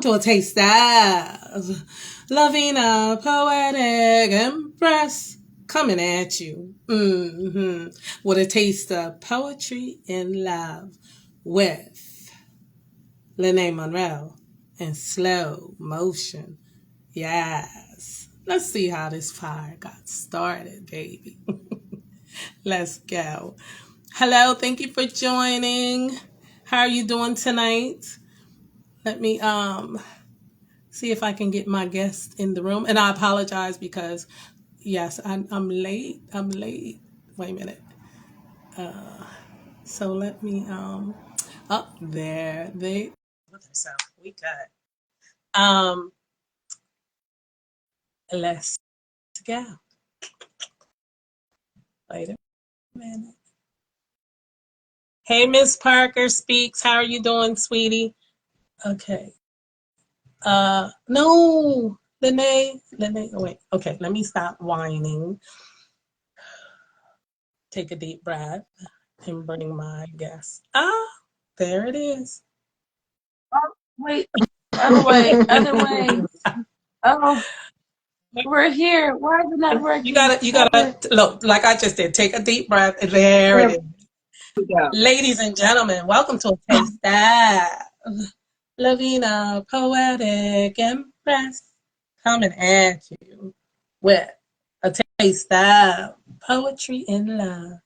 to a taste of Lavina Poetic Empress coming at you with a taste of poetry and love with LanaiMonroe and slow motion. Yes. Let's see how this fire got started, baby. Let's go. Hello, thank you for joining. How are you doing tonight? Let me see if I can get my guest in the room. And I apologize because yes, I'm late. I'm late. Wait a minute. So let me up there. They so we got let's go. Wait a minute. Hey, Miss Parker Speaks. How are you doing, sweetie? Okay. No, Lanae, oh, wait. Okay, let me stop whining. Take a deep breath and bring my guest. Ah, there it is. Oh, wait, other way. Oh, we're here. Why is it not working? You gotta look, like I just did, take a deep breath, and there it is. Ladies and gentlemen, welcome to a taste of Lavina Poetic Empress coming at you with a taste of poetry and love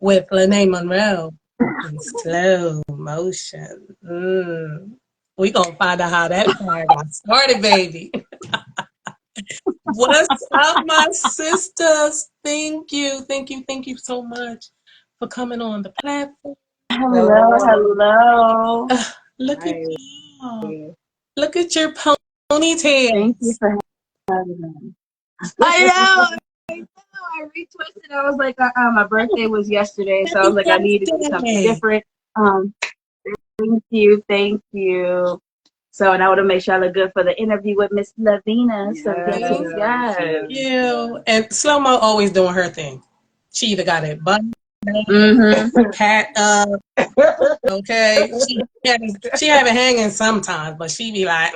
with LanaiMonroe in slow motion. We gonna find out how that fire got started, baby. What's up, my sisters? Thank you so much for coming on the platform. Hello. Look at you. Look at your ponytail. Thank you for having me. I know. I retwisted. I was like, my birthday was yesterday, so I was like, I need to do something different. Thank you. So, and I want to make sure I look good for the interview with Miss Lavina. So, thank you. And SlowMo always doing her thing. She either got it button, pat up, okay. She have it hanging sometimes, but she be like,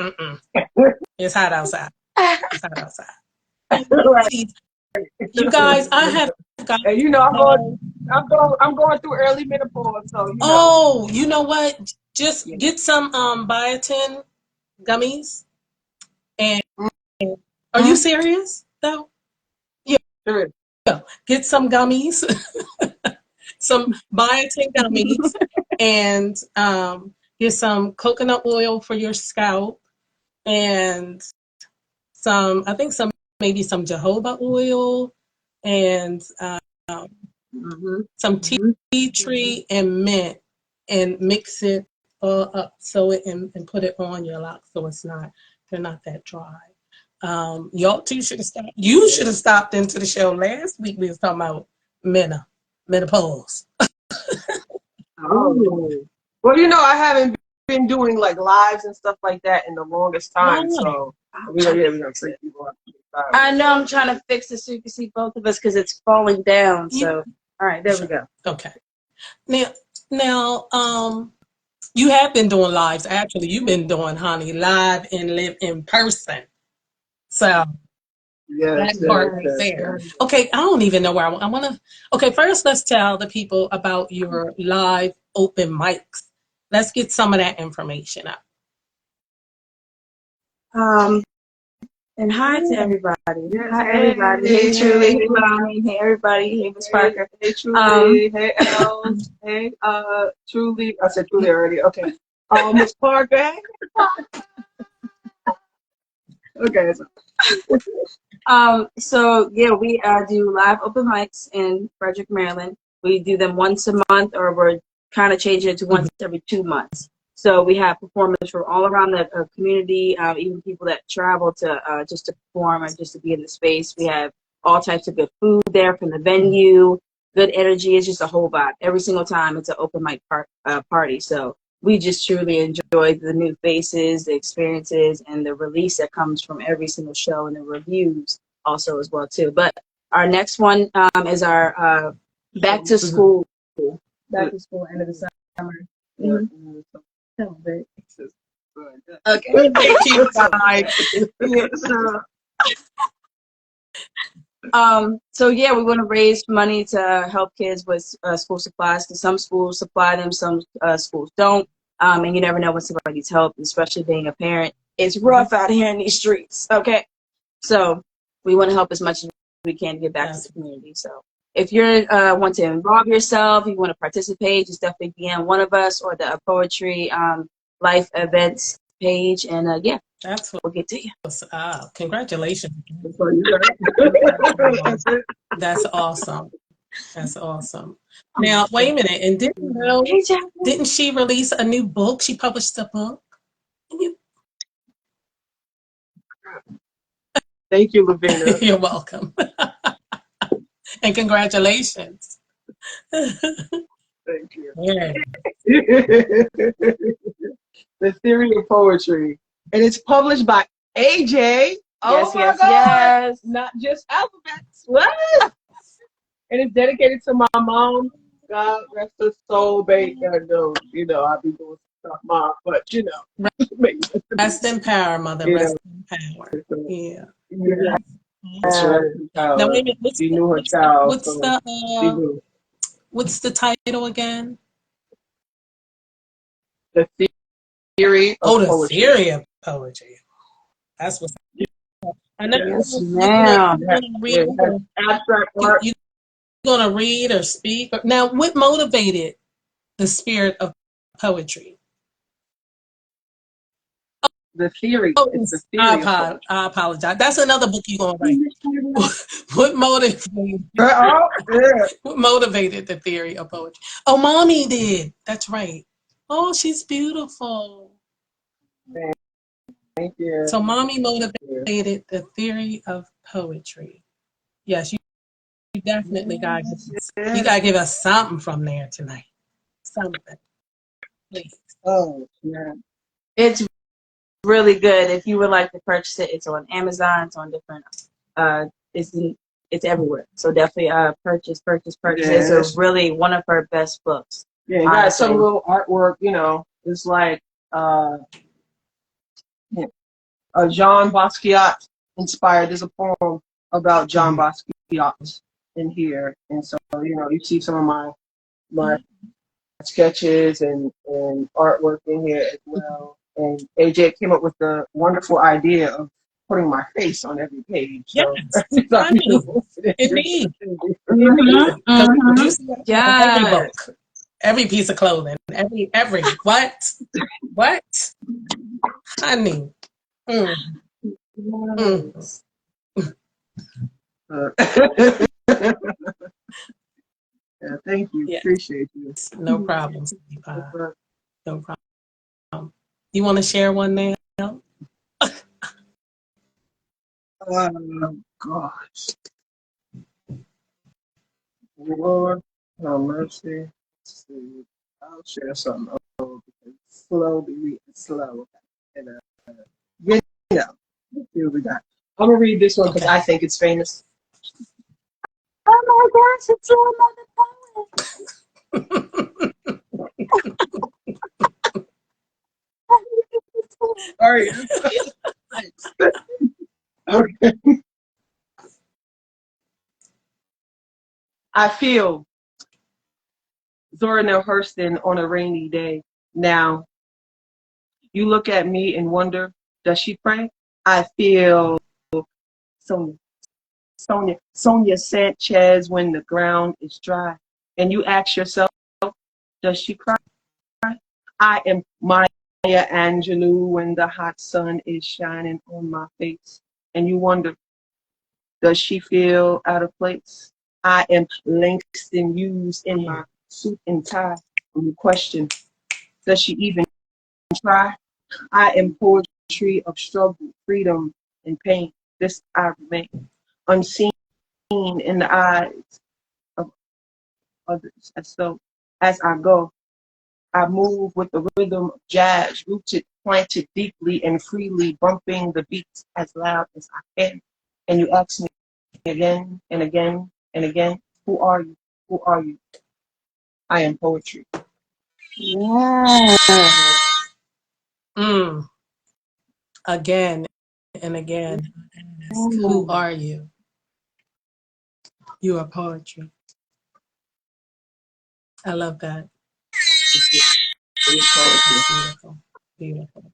it's hot outside. It's hot outside. You guys, I have got. And you know, I'm going through early menopause, so you know. Oh, you know what? Just get some biotin gummies. And are you serious though? Yeah. Sure. Get some gummies, some biotin gummies, and get some coconut oil for your scalp, and maybe some jojoba oil, and some tea tree and mint, and mix it all up and put it on your locks so they're not that dry. Y'all two should have stopped. You should have stopped into the show last week. We was talking about menopause. Oh. Well, you know, I haven't been doing like lives and stuff like that in the longest time, so we're gonna take people up. I know I'm trying to fix it so you can see both of us because it's falling down. So, all right, there we go. Okay. Now, you have been doing lives. Actually, you've been doing, honey, live and live in person. So that part right there. Okay, I don't even know where I want to. Okay, first let's tell the people about your live open mics. Let's get some of that information out. And hi to everybody. Hi everybody. Hey Truly. Hey Mommy. Hey everybody. Hey Miss Parker. Hey Truly. Hey Elle. Hey Truly. I said Truly already. Okay. Miss Parker. Okay. So yeah, we do live open mics in Frederick, Maryland. We do them once a month, or we're kind of changing it to once every 2 months. So we have performers from all around the community, even people that travel to just to perform or just to be in the space. We have all types of good food there from the venue, good energy. It's just a whole vibe. Every single time it's an open mic party. So we just truly enjoy the new faces, the experiences, and the release that comes from every single show, and the reviews also as well too. But our next one is our back to school end of the summer. Okay. Thank you. Bye. So yeah, we want to raise money to help kids with school supplies, because some schools supply them, some schools don't. And you never know when somebody needs help, especially being a parent. It's rough out here in these streets. Okay. So we want to help as much as we can to give back to the community. So if you want to involve yourself, you want to participate, just definitely DM one of us or the poetry life events page, and yeah, that's what we'll get to you. Congratulations. That's awesome. That's awesome. Now, wait a minute. And didn't she release a new book? She published a book. Thank you, Lavina. You're welcome. And congratulations. Thank you. Yeah. The Theory of Poetry. And it's published by AJ. Oh my God. Yes. Not just alphabets. What? And it's dedicated to my mom. God rest her soul, baby. I know, I'll be doing stuff, mom, but Rest in power, mother. Rest in power. Yeah. That's right. Now wait a minute. She knew her child. What's the title again? The Theory of the Poetry. Theory of Poetry. That's what's. I know. Yes, ma'am. You're gonna read. Abstract art. You're gonna read or speak. Now, what motivated the spirit of poetry? The theory. It's the theory. I apologize. That's another book you're gonna write. What motivated? What motivated the theory of poetry? Oh, mommy did. That's right. Oh, she's beautiful. Thank you. So, mommy motivated the theory of poetry. Yes, you definitely got. You gotta give us something from there tonight. Something, please. Oh, yeah. It's really good. If you would like to purchase it, it's on Amazon. It's on different. It's everywhere. So definitely purchase. Yeah. It's really one of her best books. Yeah, you got some little artwork. It's like Jean Basquiat inspired. There's a poem about Jean Basquiat in here, and so you see some of my sketches and artwork in here as well. And AJ came up with the wonderful idea of putting my face on every page. So it needs. Every book, every piece of clothing, every what, honey. Yeah, thank you. Yes. Appreciate you. No problem. No problem. You want to share one now? Gosh. Lord, have mercy. I'll share something. Slowly, slow. And, here we got. I'm going to read this one because I think it's famous. Oh my gosh, it's your mother poet. All right. Okay. I feel Zora Neale Hurston on a rainy day. Now, you look at me and wonder, does she pray? I feel Sonia Sanchez when the ground is dry. And you ask yourself, does she cry? I am Maya Angelou when the hot sun is shining on my face. And you wonder, does she feel out of place? I am Langston Hughes in my suit and tie. And you question, does she even try? I am poetry of struggle, freedom, and pain. This I remain unseen in the eyes of others. As I go, I move with the rhythm of jazz, rooted, planted deeply and freely, bumping the beats as loud as I can. And you ask me again and again and again, who are you? Who are you? I am poetry. Yeah. Again and again, I ask, who are you? You are poetry. I love that. Beautiful. Beautiful.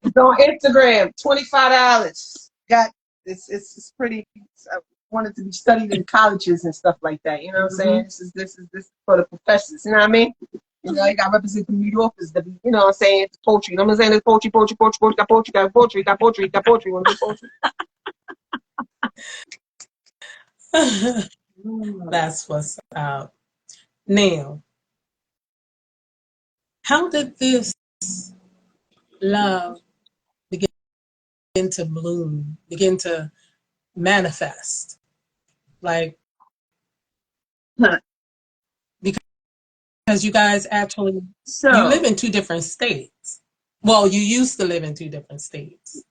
It's on Instagram, $25. Got it's pretty. I wanted to be studied in colleges and stuff like that. You know what I'm saying? This is for the professors. You know what I mean? You know, you got represent from New York. You know what I'm saying? It's poetry. You know what I'm saying? It's poetry, poetry, poetry, poetry, got poetry, got poetry, got poetry, got poetry. Want to do poetry? That's what's up. Now, how did this love begin to bloom, begin to manifest? Like, because you guys actually, you live in two different states. Well, you used to live in two different states.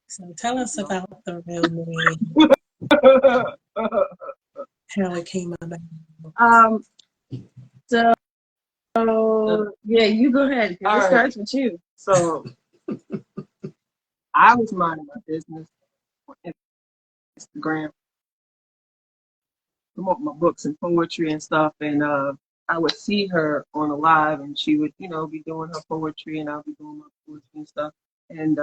So tell us about the real name, how it came about. So yeah, you go ahead. It starts with you. So I was minding my business on Instagram, promote my books and poetry and stuff, and I would see her on a live, and she would, you know, be doing her poetry, and I'll be doing my poetry and stuff. And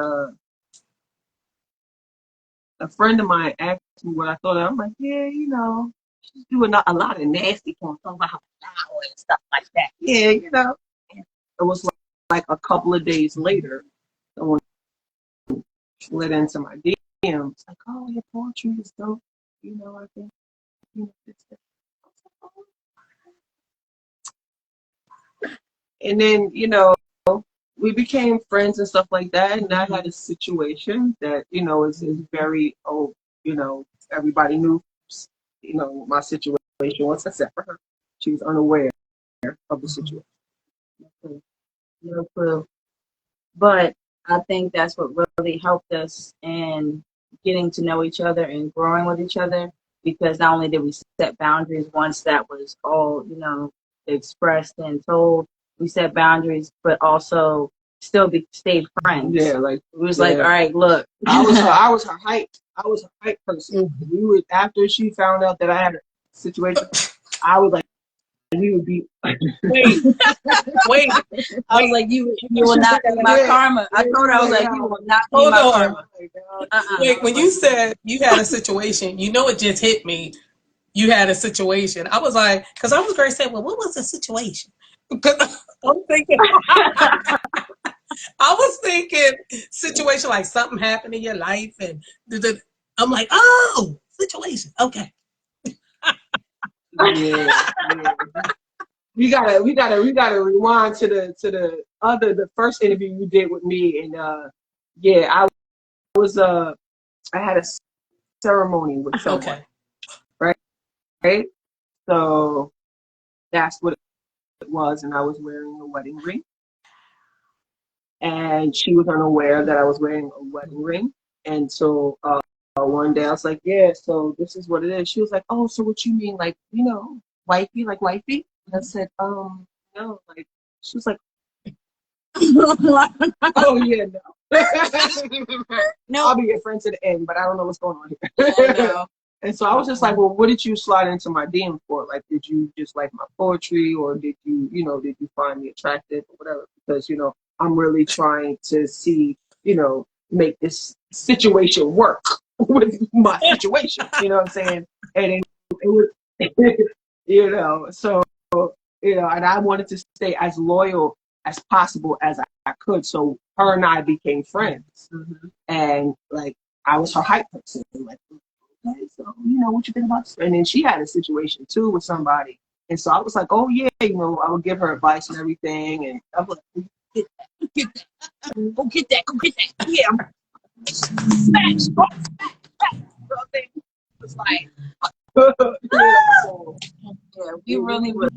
a friend of mine asked me what I thought of. I'm like, yeah, you know, she's doing a lot of nasty poems, talking about her flower and stuff like that. Yeah, you know. And it was like a couple of days later, someone slid into my DMs, like, oh, your poetry is dope. You know, I think, you know, it's and then, you know, we became friends and stuff like that. And I had a situation that, you know, is very, you know, everybody knew, you know, my situation was, except for her. She was unaware of the situation. No clue. But I think that's what really helped us in getting to know each other and growing with each other, because not only did we set boundaries once that was all, you know, expressed and told, we set boundaries, but also still stayed friends. Yeah, like it was like, all right, look. I was her hype person. We would, after she found out that I had a situation, I was like, we would be Wait. I was like, you will not be my karma. I told her, I was like, you will not be my karma. Wait, when you said you had a situation, you know, it just hit me. You had a situation. I was like, because I was going to say, well, what was the situation? Because I'm thinking, I was thinking situation like something happened in your life, and I'm like, oh, situation. Okay. Yeah. We gotta rewind to the first interview you did with me, and I had a ceremony with someone. Okay. Right? So that's what it was, and I was wearing a wedding ring. And she was unaware that I was wearing a wedding ring. And so one day I was like, yeah, so this is what it is. She was like, oh, so what you mean, like, you know, wifey, like wifey? And I said, no, like, she was like, oh, yeah, no. No. I'll be your friend to the end, but I don't know what's going on here. No. And so I was just like, well, what did you slide into my DM for? Like, did you just like my poetry, or did you, you know, did you find me attractive or whatever? Because, you know, I'm really trying to see, you know, make this situation work with my situation. You know what I'm saying? And it was, you know, so, you know, and I wanted to stay as loyal as possible as I could. So her and I became friends. And like, I was her hype person. Like, okay, so, you know, what you think about this? And then she had a situation too with somebody. And so I was like, oh yeah, you know, I would give her advice and everything. And I was like, go get that. Yeah. Smash. It's like, we really were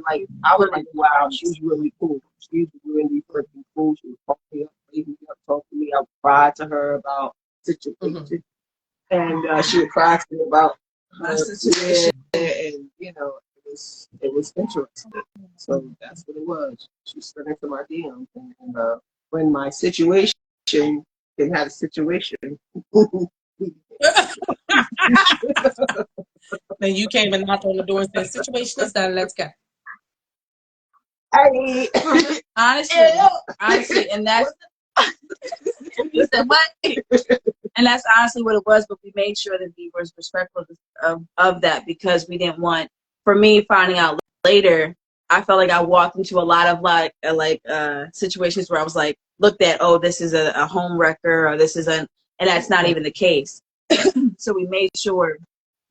like, I was like, wow, she's really cool. She's really freaking cool. She was talking me up, raising me up, talking to me. I would cry to her about situation. And she would cry to me about my situation. And, you know, it was interesting. So that's what it was. She slid into my DMs, and when my situation can have a situation. Then you came and knocked on the door and said, "Situation is done. Let's go." Honestly, and that's you said what? And that's honestly what it was. But we made sure that we were respectful of that, because we didn't want. For me, finding out later, I felt like I walked into a lot of situations where I was like looked at, oh, this is a home wrecker, or this is and that's not even the case. So we made sure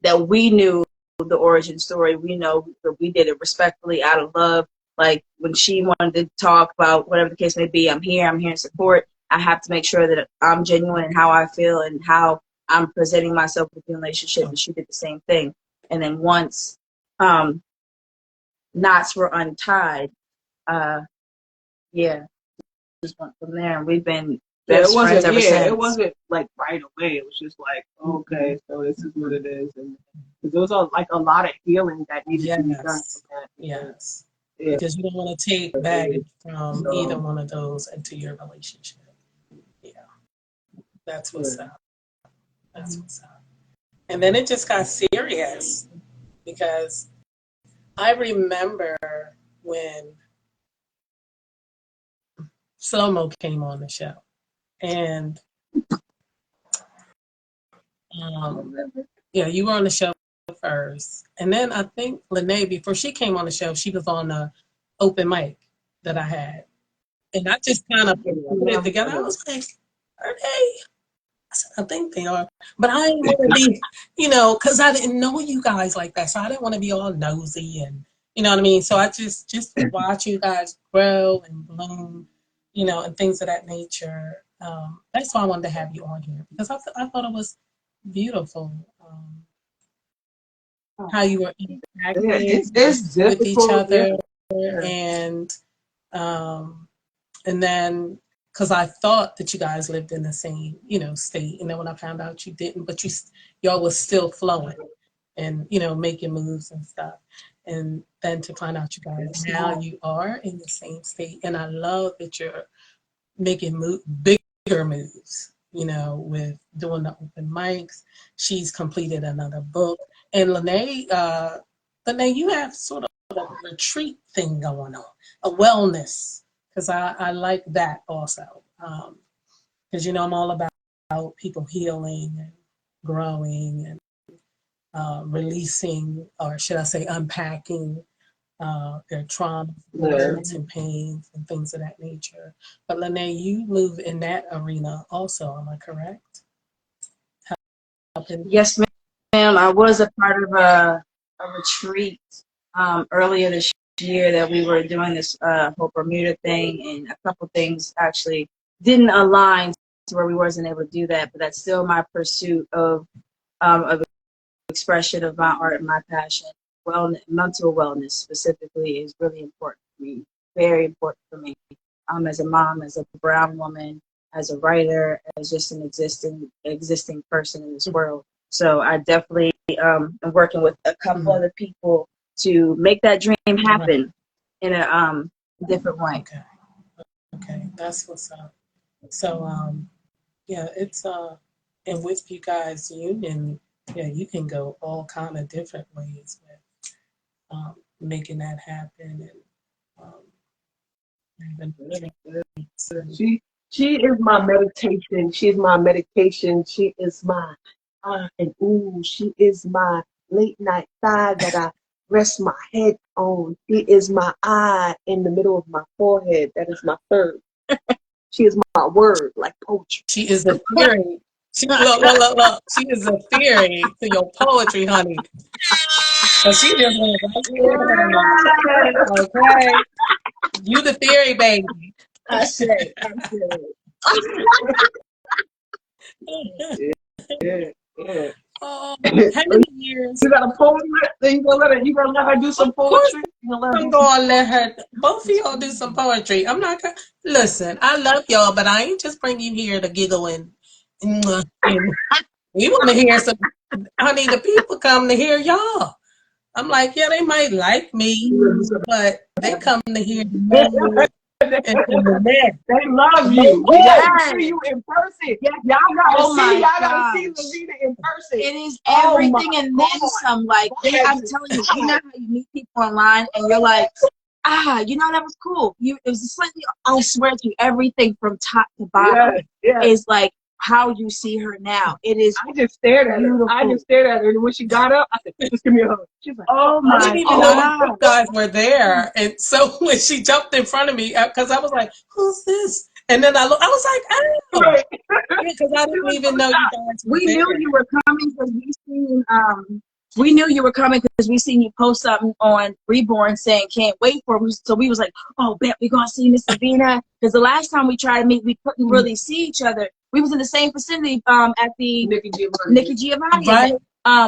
that we knew the origin story. We know that we did it respectfully, out of love. Like when she wanted to talk about whatever the case may be, I'm here in support. I have to make sure that I'm genuine in how I feel and how I'm presenting myself with the relationship, and she did the same thing. And then once knots were untied, just went from there. And we've been best friends ever since. It wasn't like right away. It was just like, okay, so this is what it is. And there was like a lot of healing that needed to be done from that. Yes. Yeah. Because you don't want to take baggage from either one of those into your relationship. Yeah. That's what's up. That's what's up. And then it just got serious, because I remember when SlowMo came on the show, and you were on the show first, and then I think Lanae, before she came on the show, she was on the open mic that I had, and I just kind of put it together. I was like, are they? I said, I think they are, but I didn't want to be, because I didn't know you guys like that, so I didn't want to be all nosy, and you know what I mean. So I just to watch you guys grow and bloom, and things of that nature. That's why I wanted to have you on here, because I thought it was beautiful how you were interacting with each other, and then. Because I thought that you guys lived in the same, state. And then when I found out you didn't, but y'all was still flowing and, making moves and stuff. And then to find out you guys now you are in the same state. And I love that you're making bigger moves, with doing the open mics. She's completed another book. And Lanae, you have sort of a retreat thing going on, a wellness. Because I like that also. Because, I'm all about people healing and growing and releasing, or should I say unpacking their trauma, hurts and pains and things of that nature. But Lanae, you move in that arena also, am I correct? Yes, ma'am. I was a part of a retreat earlier this year that we were doing this whole Bermuda thing, and a couple things actually didn't align to where we wasn't able to do that, but that's still my pursuit of expression of my art and my passion. Mental wellness specifically is really important for me, very important for me, as a mom, as a brown woman, as a writer, as just an existing person in this world. So I definitely am working with a couple other people to make that dream happen in a different way. Okay, that's what's up. So it's and with you guys union, you can go all kind of different ways with making that happen, and she is my meditation. She's my medication. She is my and she is my late night thigh that I rest my head on. She is my eye in the middle of my forehead. That is my third. She is my word, like poetry. She is a theory. Look. She is a theory to your poetry, honey. So she just went right there. Okay. You the theory, baby. I say. Yeah. How many years? You got a poem? You gonna let her do some poetry? I'm gonna let her. Both of y'all do some poetry. I'm not gonna listen. I love y'all, but I ain't just bring you here to giggle and we want to hear some. Honey, the people come to hear y'all. I'm like, yeah, they might like me, but they come to hear me and the next. They love They you. We got to Yes. see you in person. Yes. Y'all gotta Oh see. my Y'all gotta see gosh. Lavina in person. It is Oh everything my and God. then some. Like, I'm telling you, you know how you meet people online and you're like, you know, that was cool. It was slightly, I swear to you, everything from top to bottom is like how you see her now. It is. I just stared at her. I just stared at her. And when she got up, I said, just give me a hug. She's like, Oh I my didn't even know you guys were there. And so when she jumped in front of me, because I was like, who's this? And then I was like, oh. right. Because I didn't even know you guys were We there. knew you were coming because we knew you were coming because we seen you post something on Reborn saying can't wait for it. So we was like, oh, bet we gonna see Miss Lavina. Because the last time we tried to meet, we couldn't really see each other. We was in the same vicinity at the Nikki Giovanni. Right.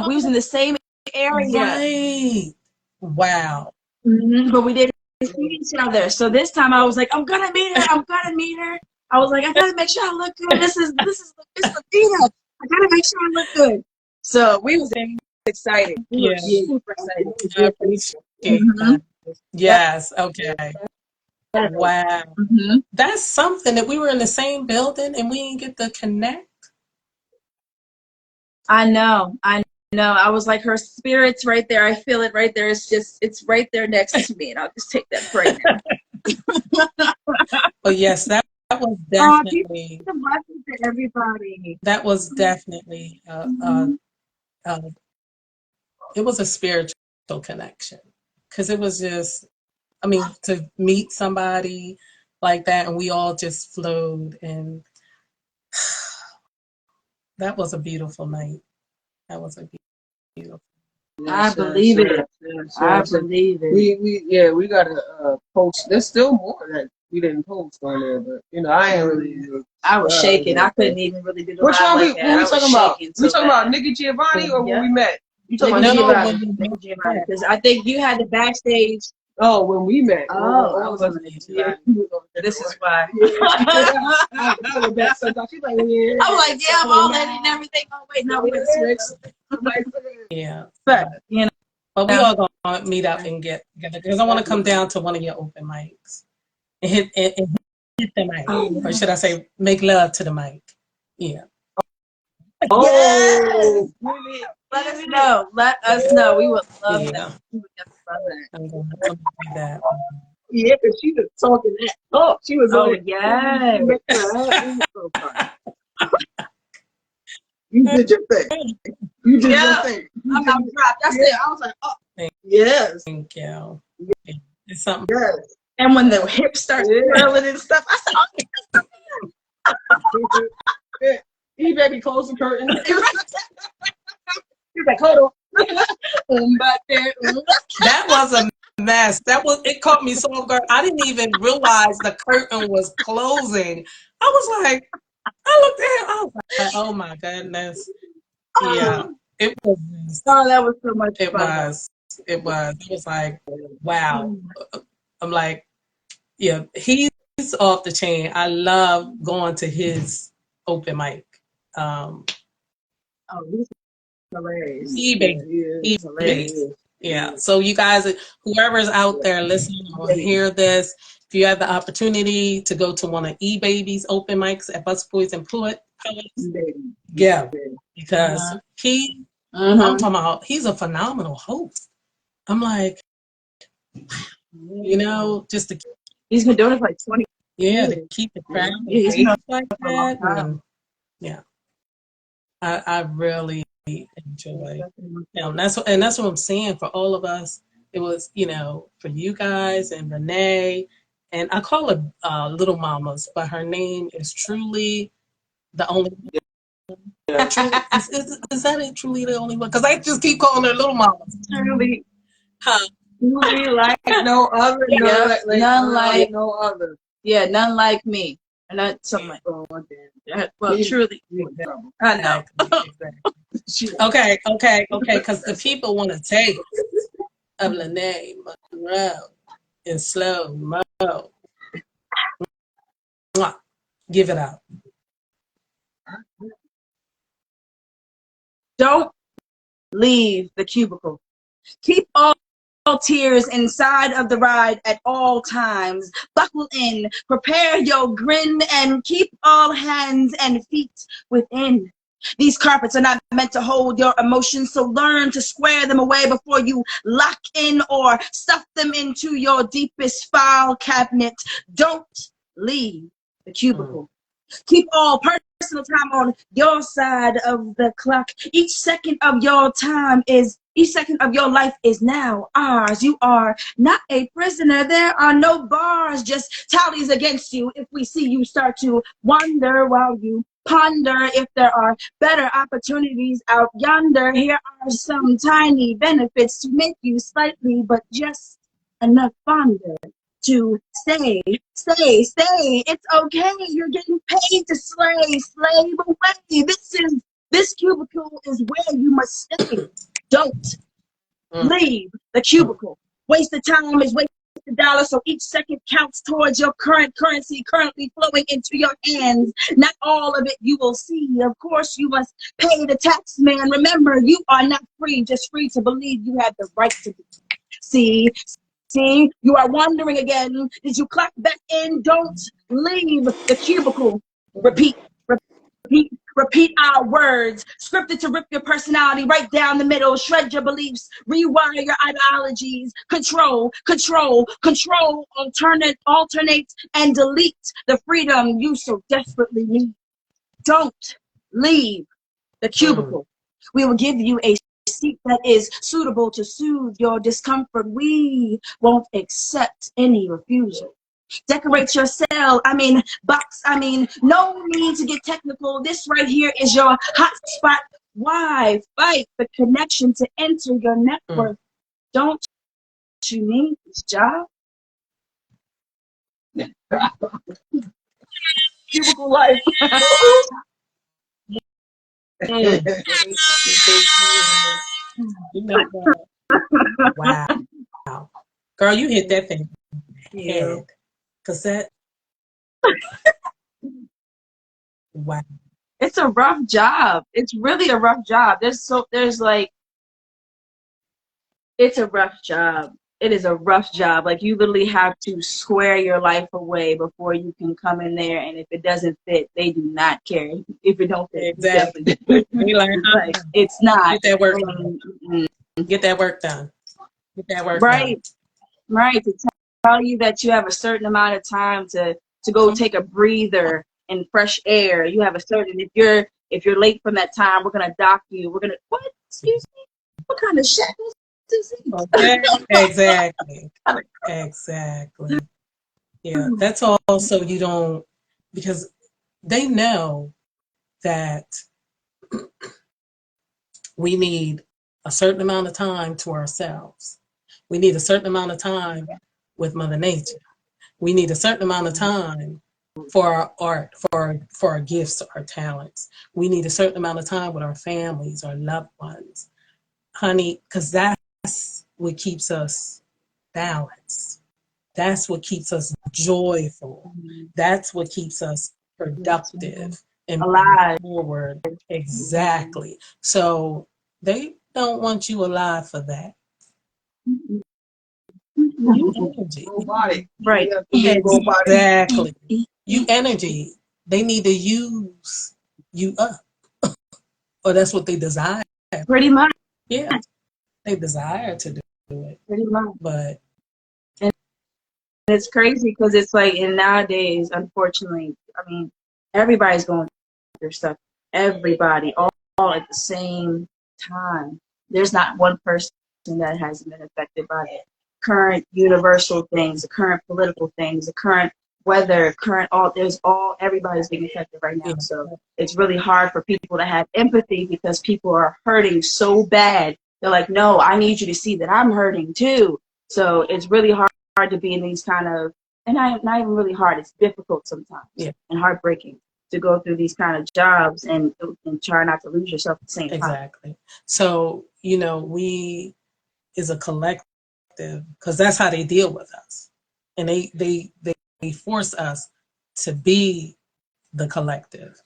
We was in the same area. Right. Wow. But we didn't see each other. So this time I was like, I'm gonna meet her. I was like, I gotta make sure I look good. This is Lavina. I gotta make sure I look good. So we was excited. We were super excited. I appreciate that. Yes. Okay. Wow. That's something that we were in the same building and we didn't get to connect. I know. I was like, her spirit's right there. I feel it right there. It's right there next to me, and I'll just take that right now. But yes, that was definitely a blessing to everybody. That was definitely it was a spiritual connection because it was just, I mean, to meet somebody like that and we all just flowed, and that was a beautiful night. That was a beautiful. I believe it. I believe it. We gotta post. There's still more that we didn't post on there, but you know, I ain't really. I was shaking. I couldn't even really do the Which one? like What we talking about? We talking about Nikki Giovanni or when we met? You talking about Nikki Giovanni? Because I think you had the backstage. Oh, when we met. I was on Nikki Giovanni. This is why. I was like, yeah. I'm like, yeah, I'm all in and everything. Oh wait, no, we didn't switch. Yeah, but you know. But we all gonna meet up and get together because I want to come down to one of your open mics and hit the mic, or should I say, make love to the mic? Yeah. Oh, yes. Let us know. Let us know. We would love that. We would love that. I'm going to do that. Yeah, because she was talking that talk. She was yes. You did your thing. You did your thing. I'm dropped. That's it. I was like, oh, yes. Thank you. It's something. Yes. And when the hips start swirling and stuff, I said, oh, baby, close the curtain. He's like, hold on. That was a mess. It caught me so off guard. I didn't even realize the curtain was closing. I was like, I looked at him. I was like, oh my goodness. Yeah. It was. Oh, that was so much fun. It was. It was like, wow. I'm like, yeah, he's off the chain. I love going to his open mic. He's hilarious. He's hilarious. Yeah. So you guys, whoever's out there listening or hear this, if you have the opportunity to go to one of E-Baby's open mics at Busboys and Poets, yeah, because I'm talking about, he's a phenomenal host. I'm like, you know, just to he's been doing it for like 20 years. To keep the crowd like that. And, yeah. I really enjoy. That's what I'm saying for all of us. It was, you know, for you guys and Renee, and I call her Little Mamas, but her name is truly the only one. Yeah. Is that truly the only one? Because I just keep calling her Little Mamas. Truly. Truly like no other. None like no other. Yeah, none like me. And not something like, well, truly. I know. Okay, because the people want to taste of LanaiMonroe and SlowMo. Give it up. Don't leave the cubicle. Keep all tears inside of the ride at all times. Buckle in, prepare your grin, and keep all hands and feet within. These carpets are not meant to hold your emotions, so learn to square them away before you lock in or stuff them into your deepest file cabinet. Don't leave the cubicle. Keep all personal time on your side of the clock. Each second of your life is now ours. You are not a prisoner. There are no bars, just tallies against you. If we see you start to wonder while you ponder if there are better opportunities out yonder, here are some tiny benefits to make you slightly, but just enough fonder to stay. It's okay. You're getting paid to slay. Slave away. This cubicle is where you must stay. Don't leave the cubicle. Wasted time is wasted dollar, so each second counts towards your current currency currently flowing into your hands. Not all of it you will see. Of course, you must pay the tax man. Remember, you are not free, just free to believe you have the right to be. See, you are wondering again. Did you clock back in? Don't leave the cubicle. Repeat, repeat our words. Scripted to rip your personality right down the middle. Shred your beliefs. Rewire your ideologies. Control. Alternate, and delete the freedom you so desperately need. Don't leave the cubicle. We will give you a seat that is suitable to soothe your discomfort. We won't accept any refusal. Decorate your cell, box, no need to get technical. This right here is your hot spot. Why fight the connection to enter your network? Don't you need this job? Cubicle life. Wow. Girl, you hit that thing. Head. Cassette. Wow. It's a rough job. It's really a rough job. It's a rough job. It is a rough job. Like, you literally have to square your life away before you can come in there. And if it doesn't fit, they do not care. If it don't fit, exactly. Like, it's not. Get that work done. Get that work done. Get that work right. done. Right. To tell you that you have a certain amount of time to go take a breather in fresh air. You have a certain, if you're late from that time, we're gonna dock you. We're gonna, what? Excuse me? What kind of shackles? Exactly. Yeah, that's also, you don't, because they know that we need a certain amount of time to ourselves. We need a certain amount of time with Mother Nature. We need a certain amount of time for our art, for our gifts, our talents. We need a certain amount of time with our families, our loved ones. Honey, because that's what keeps us balanced. That's what keeps us joyful. That's what keeps us productive and alive. forward. Exactly. So they don't want you alive for that. You energy. Right. Exactly. You energy. They need to use you up. Or that's what they desire. Pretty much. Yeah. They desire to do it. Pretty much. But it's crazy because it's like, and nowadays, unfortunately, everybody's going through stuff. Everybody, all at the same time. There's not one person that hasn't been affected by the current universal things, the current political things, the current weather, everybody's being affected right now. So it's really hard for people to have empathy because people are hurting so bad. They're like, no, I need you to see that I'm hurting too. So it's really hard to be in these kind of, and not even really hard, it's difficult sometimes and heartbreaking to go through these kind of jobs and try not to lose yourself at the same time. Exactly. So, we is a collective, because that's how they deal with us. And they force us to be the collective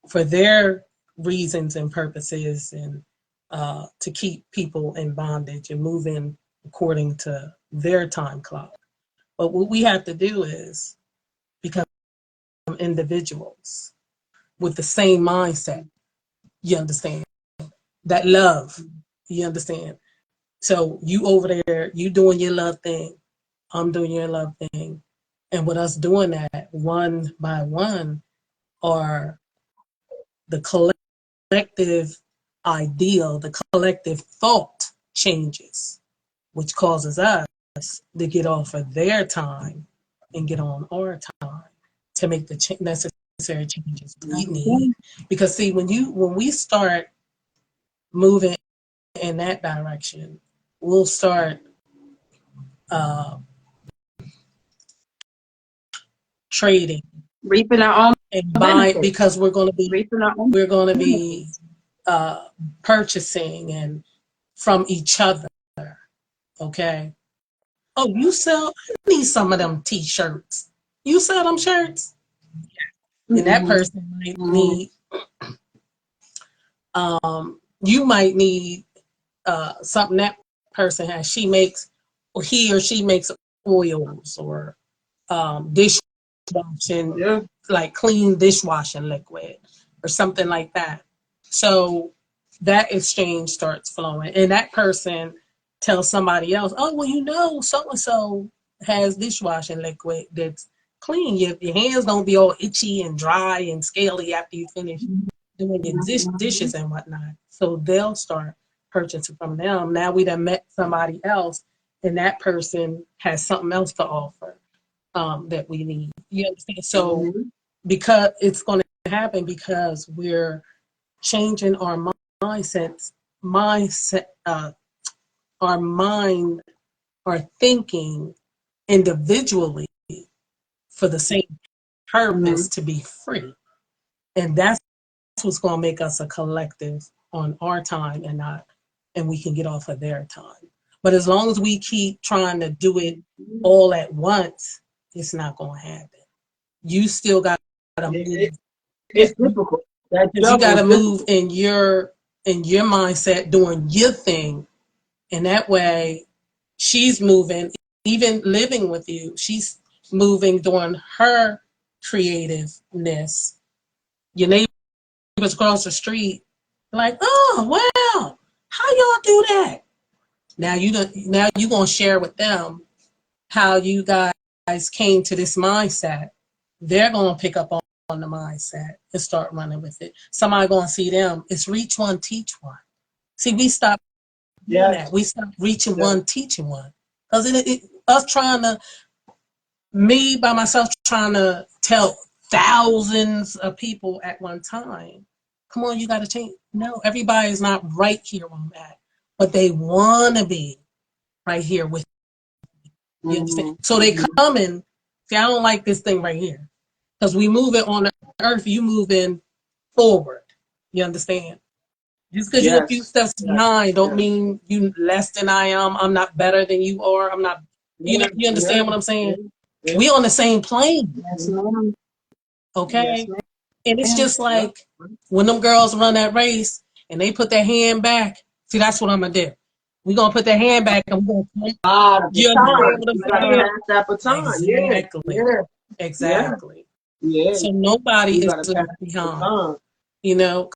for their reasons and purposes and to keep people in bondage and moving according to their time clock. But what we have to do is become individuals with the same mindset. You understand? That love. You understand? So you over there, you doing your love thing, I'm doing your love thing. And with us doing that one by one, are the collective ideal, the collective thought changes, which causes us to get off of their time and get on our time to make the necessary changes we need. Because see, when we start moving in that direction, we'll start trading, reaping our own and buying, benefits. because we're going to be Reaping our own benefits. purchasing and from each other. Okay. Oh, you sell? I need some of them T-shirts. You sell them shirts? And that person might need. You might need something that person has. She makes, or he or she makes oils or dishwashing, like clean dishwashing liquid or something like that. So that exchange starts flowing, and that person tells somebody else, "Oh, well, you know, so and so has dishwashing liquid that's clean. Your hands don't be all itchy and dry and scaly after you finish doing your dishes and whatnot." So they'll start purchasing from them. Now we done met somebody else, and that person has something else to offer that we need. You understand? So because it's going to happen because we're changing our mindset, our mind, our thinking individually for the same purpose to be free. And that's what's going to make us a collective on our time and we can get off of their time. But as long as we keep trying to do it all at once, it's not going to happen. You still got to move. It's difficult. Because you got to move in your mindset, doing your thing, and that way, she's moving, even living with you. She's moving, doing her creativeness. Your neighbors across the street, like, oh wow, how y'all do that? Now you gonna share with them how you guys came to this mindset. They're gonna pick up on the mindset and start running with it. Somebody gonna see them. It's reach one, teach one. See, we stop doing that. We stop reaching one, teaching one. Because us trying to, me by myself trying to tell thousands of people at one time, come on, you got to change. No, everybody's not right here where I'm at, but they want to be right here with you. Understand? So they come in. See, I don't like this thing right here because we move it on the earth. You moving forward. You understand? Just because you're a few steps behind don't mean you less than I am. I'm not better than you are. I'm not. You understand what I'm saying? We on the same plane. Yes, Okay. And it's just like when them girls run that race and they put their hand back. See, that's what I'm gonna do. We're gonna put their hand back and we're gonna. You understand what I'm saying? Exactly. Exactly. So nobody is left behind. You know,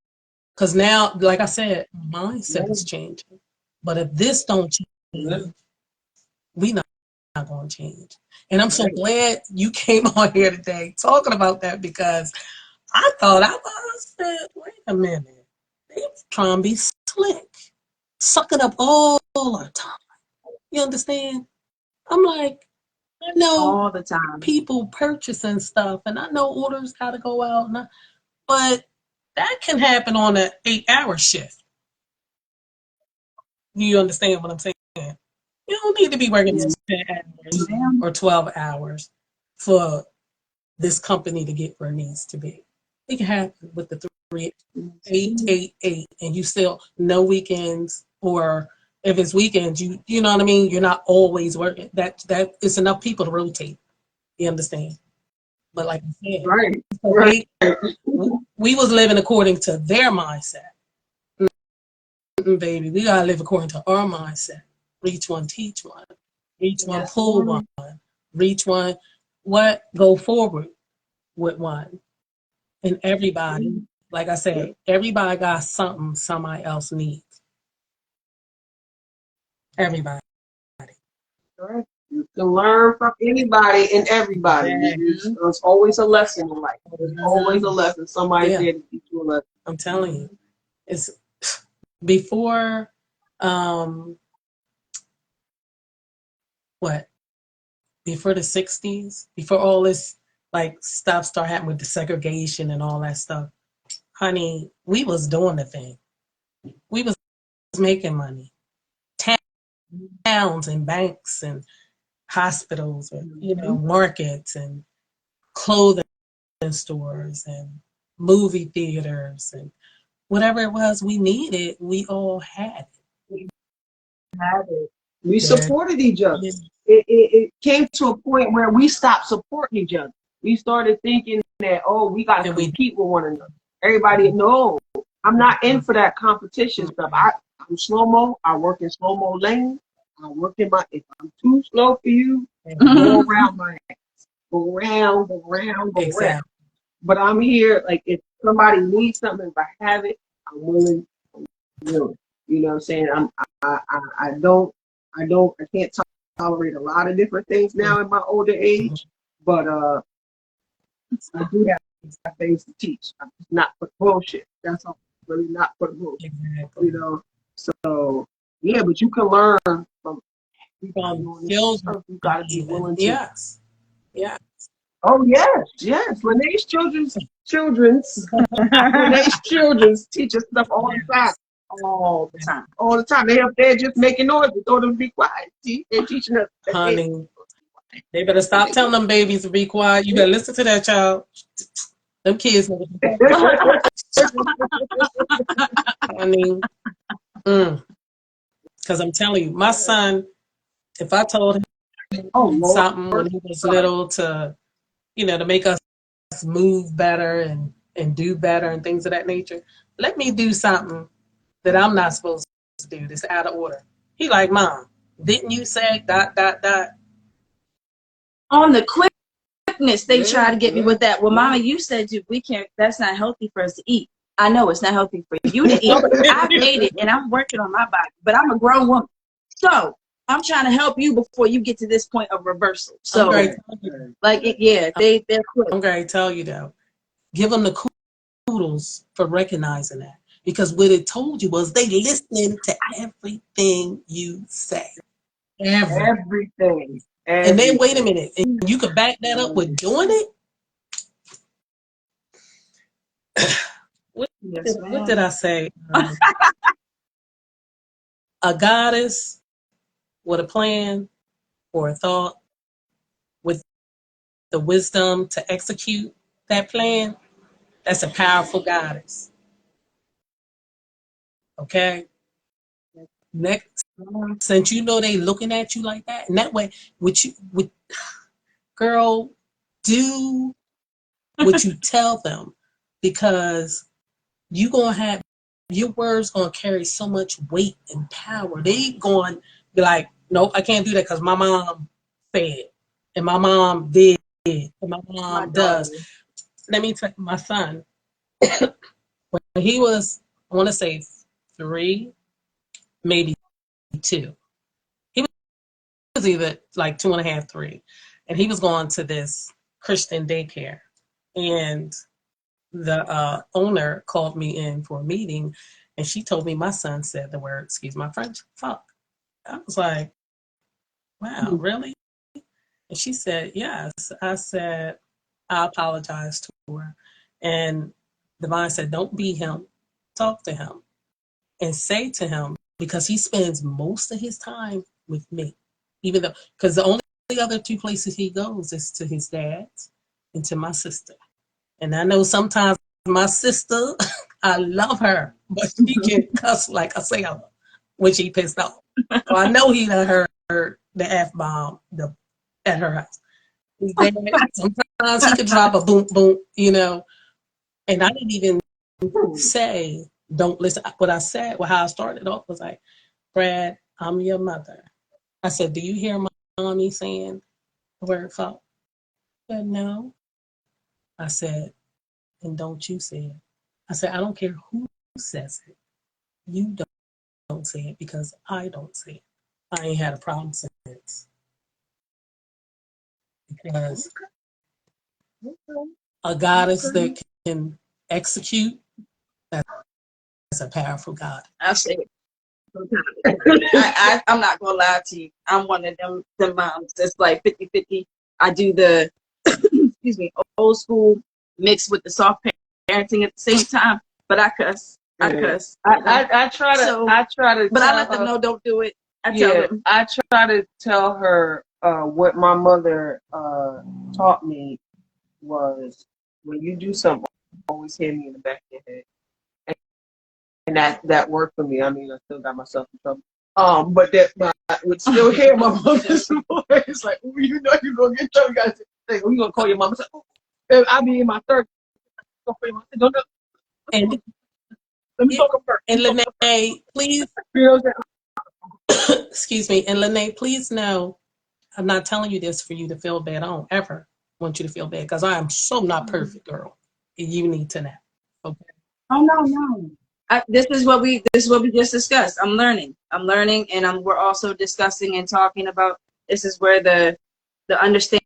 because now, like I said, mindset is changing. But if this don't change, we not going to change. And I'm so glad you came on here today talking about that because I thought I said, wait a minute, they trying to be slick, sucking up all our time. You understand? I'm like, I know all the time. people purchasing stuff, and I know orders got to go out, but that can happen on an 8-hour shift. You understand what I'm saying? You don't need to be working 10 hours or 12 hours for this company to get where it needs to be. It can happen with the 3-8-8, and you still no weekends, or if it's weekends, you know what I mean. You're not always working. That is enough people to rotate. You understand? But like I said, right. So we was living according to their mindset. Now we got to change our mindset. You understand? So nobody is left behind. You know, because now, like I said, mindset is changing. But if this don't change, we not going to change. And I'm so glad you came on here today talking about that because I thought I said, wait a minute, they trying to be slick, sucking up all our time. You understand? I'm like, I know people purchasing stuff, and I know orders got to go out, but that can happen with the 3-8-8, and you still no weekends, or if it's weekends, you know what I mean. You're not always working. That is enough people to rotate. You understand? But like I said, Right. we was living according to their mindset. Baby, we gotta live according to our mindset. Reach one, teach one. Reach one, Yes, pull one. Reach one, what? Go forward with one. And everybody, like I said, everybody got something somebody else needs. Everybody. Right. You can learn from anybody and everybody. There's always a lesson in life. There's always a lesson. Somebody's there to teach you a lesson. I'm telling you. It's before what? Before the 60s, before all this like stuff started happening with the segregation and all that stuff, honey, we was doing the thing. We was making money. Towns and banks and hospitals and markets and clothing stores and movie theaters and whatever it was we needed, we all had it. We supported each other. It came to a point where we stopped supporting each other. We started thinking that, oh, we got to compete with one another. Everybody, no, I'm not in for that competition stuff. I'm SlowMo. I work in SlowMo lane. I work in my, if I'm too slow for you, go around my ass. Go around, go around, go around. But I'm here, like, if somebody needs something, if I have it, I'm willing. You know what I'm saying? I can't tolerate a lot of different things now in my older age, but I do have things to teach. I'm just not for bullshit. That's all. Really not for bullshit. You know. So yeah, but you can learn from skills. You gotta be willing to. Yes. Oh yes. Lanai's children's teach us stuff all the time. All the time. They up there just making noise. We told them to be quiet. See, they're teaching us. Honey, they better stop telling them babies to be quiet. You better listen to that child. Them kids. Honey, because I'm telling you, my son, if I told him something when he was little to, to make us move better and do better and things of that nature, let me do something that I'm not supposed to do that's out of order. He like, Mom, didn't you say ... On the quickness, they try to get me with that. Well, Mama, you said we can't, that's not healthy for us to eat. I know it's not healthy for you to eat. I've made it and I'm working on my body, but I'm a grown woman. So I'm trying to help you before you get to this point of reversal. So they're quick. I'm going to tell you though, give them the kudos for recognizing that. Because what it told you was they listening to everything you say. Everything. And then wait a minute, and you could back that up with doing it? What did I say? A goddess with a plan or a thought with the wisdom to execute that plan, that's a powerful goddess. Okay? Next, since you know they looking at you like that, and that way, girl, do what you tell them, because you gonna have your words gonna carry so much weight and power. They going to be like, nope, I can't do that because my mom said, and my mom did, and my mom does. Let me tell my son, when he was, I want to say 3, maybe 2. He was either like 2.5, 3, and he was going to this Christian daycare, and the owner called me in for a meeting, and she told me my son said the word, excuse my French, fuck. I was like, wow, really? And she said, yes. I said, I apologize to her. And Divine said, don't be him. Talk to him and say to him, because he spends most of his time with me, even though, because the only other 2 places he goes is to his dad's and to my sister. And I know sometimes my sister, I love her, but she can cuss like a sailor when she pissed off. So I know he done heard the F-bomb at her house. Sometimes he could drop a boom, boom, and I didn't even say don't listen. What I said, well, how I started off was like, Brad, I'm your mother. I said, do you hear mommy saying the word fuck? He said, no. I said, and don't you say it. I said, I don't care who says it. You don't say it because I don't say it. I ain't had a problem since. Because a goddess that can execute, that's a powerful God. I say it sometimes. I'm not gonna lie to you. I'm one of them moms that's like 50-50. I do the excuse me, old school mixed with the soft parenting at the same time. But I cuss. I cuss. I try to but I let them know don't do it. I tell them. I try to tell her what my mother taught me was when you do something, always hit me in the back of your head. And that worked for me. I mean, I still got myself in trouble. But I would still hear my mother's voice. Like, oh, you know you're going to get trouble. You got to say, oh, you're going to call your mom. Like, oh, I'll be in my 30s. Don't And let me talk first. And Lanae, please, You know excuse me, and Lanae, please know, I'm not telling you this for you to feel bad. I don't ever want you to feel bad because I am so not perfect, girl. You need to know. Okay. Oh no. This is what we just discussed. I'm learning, and we're also discussing and talking about. This is where the understanding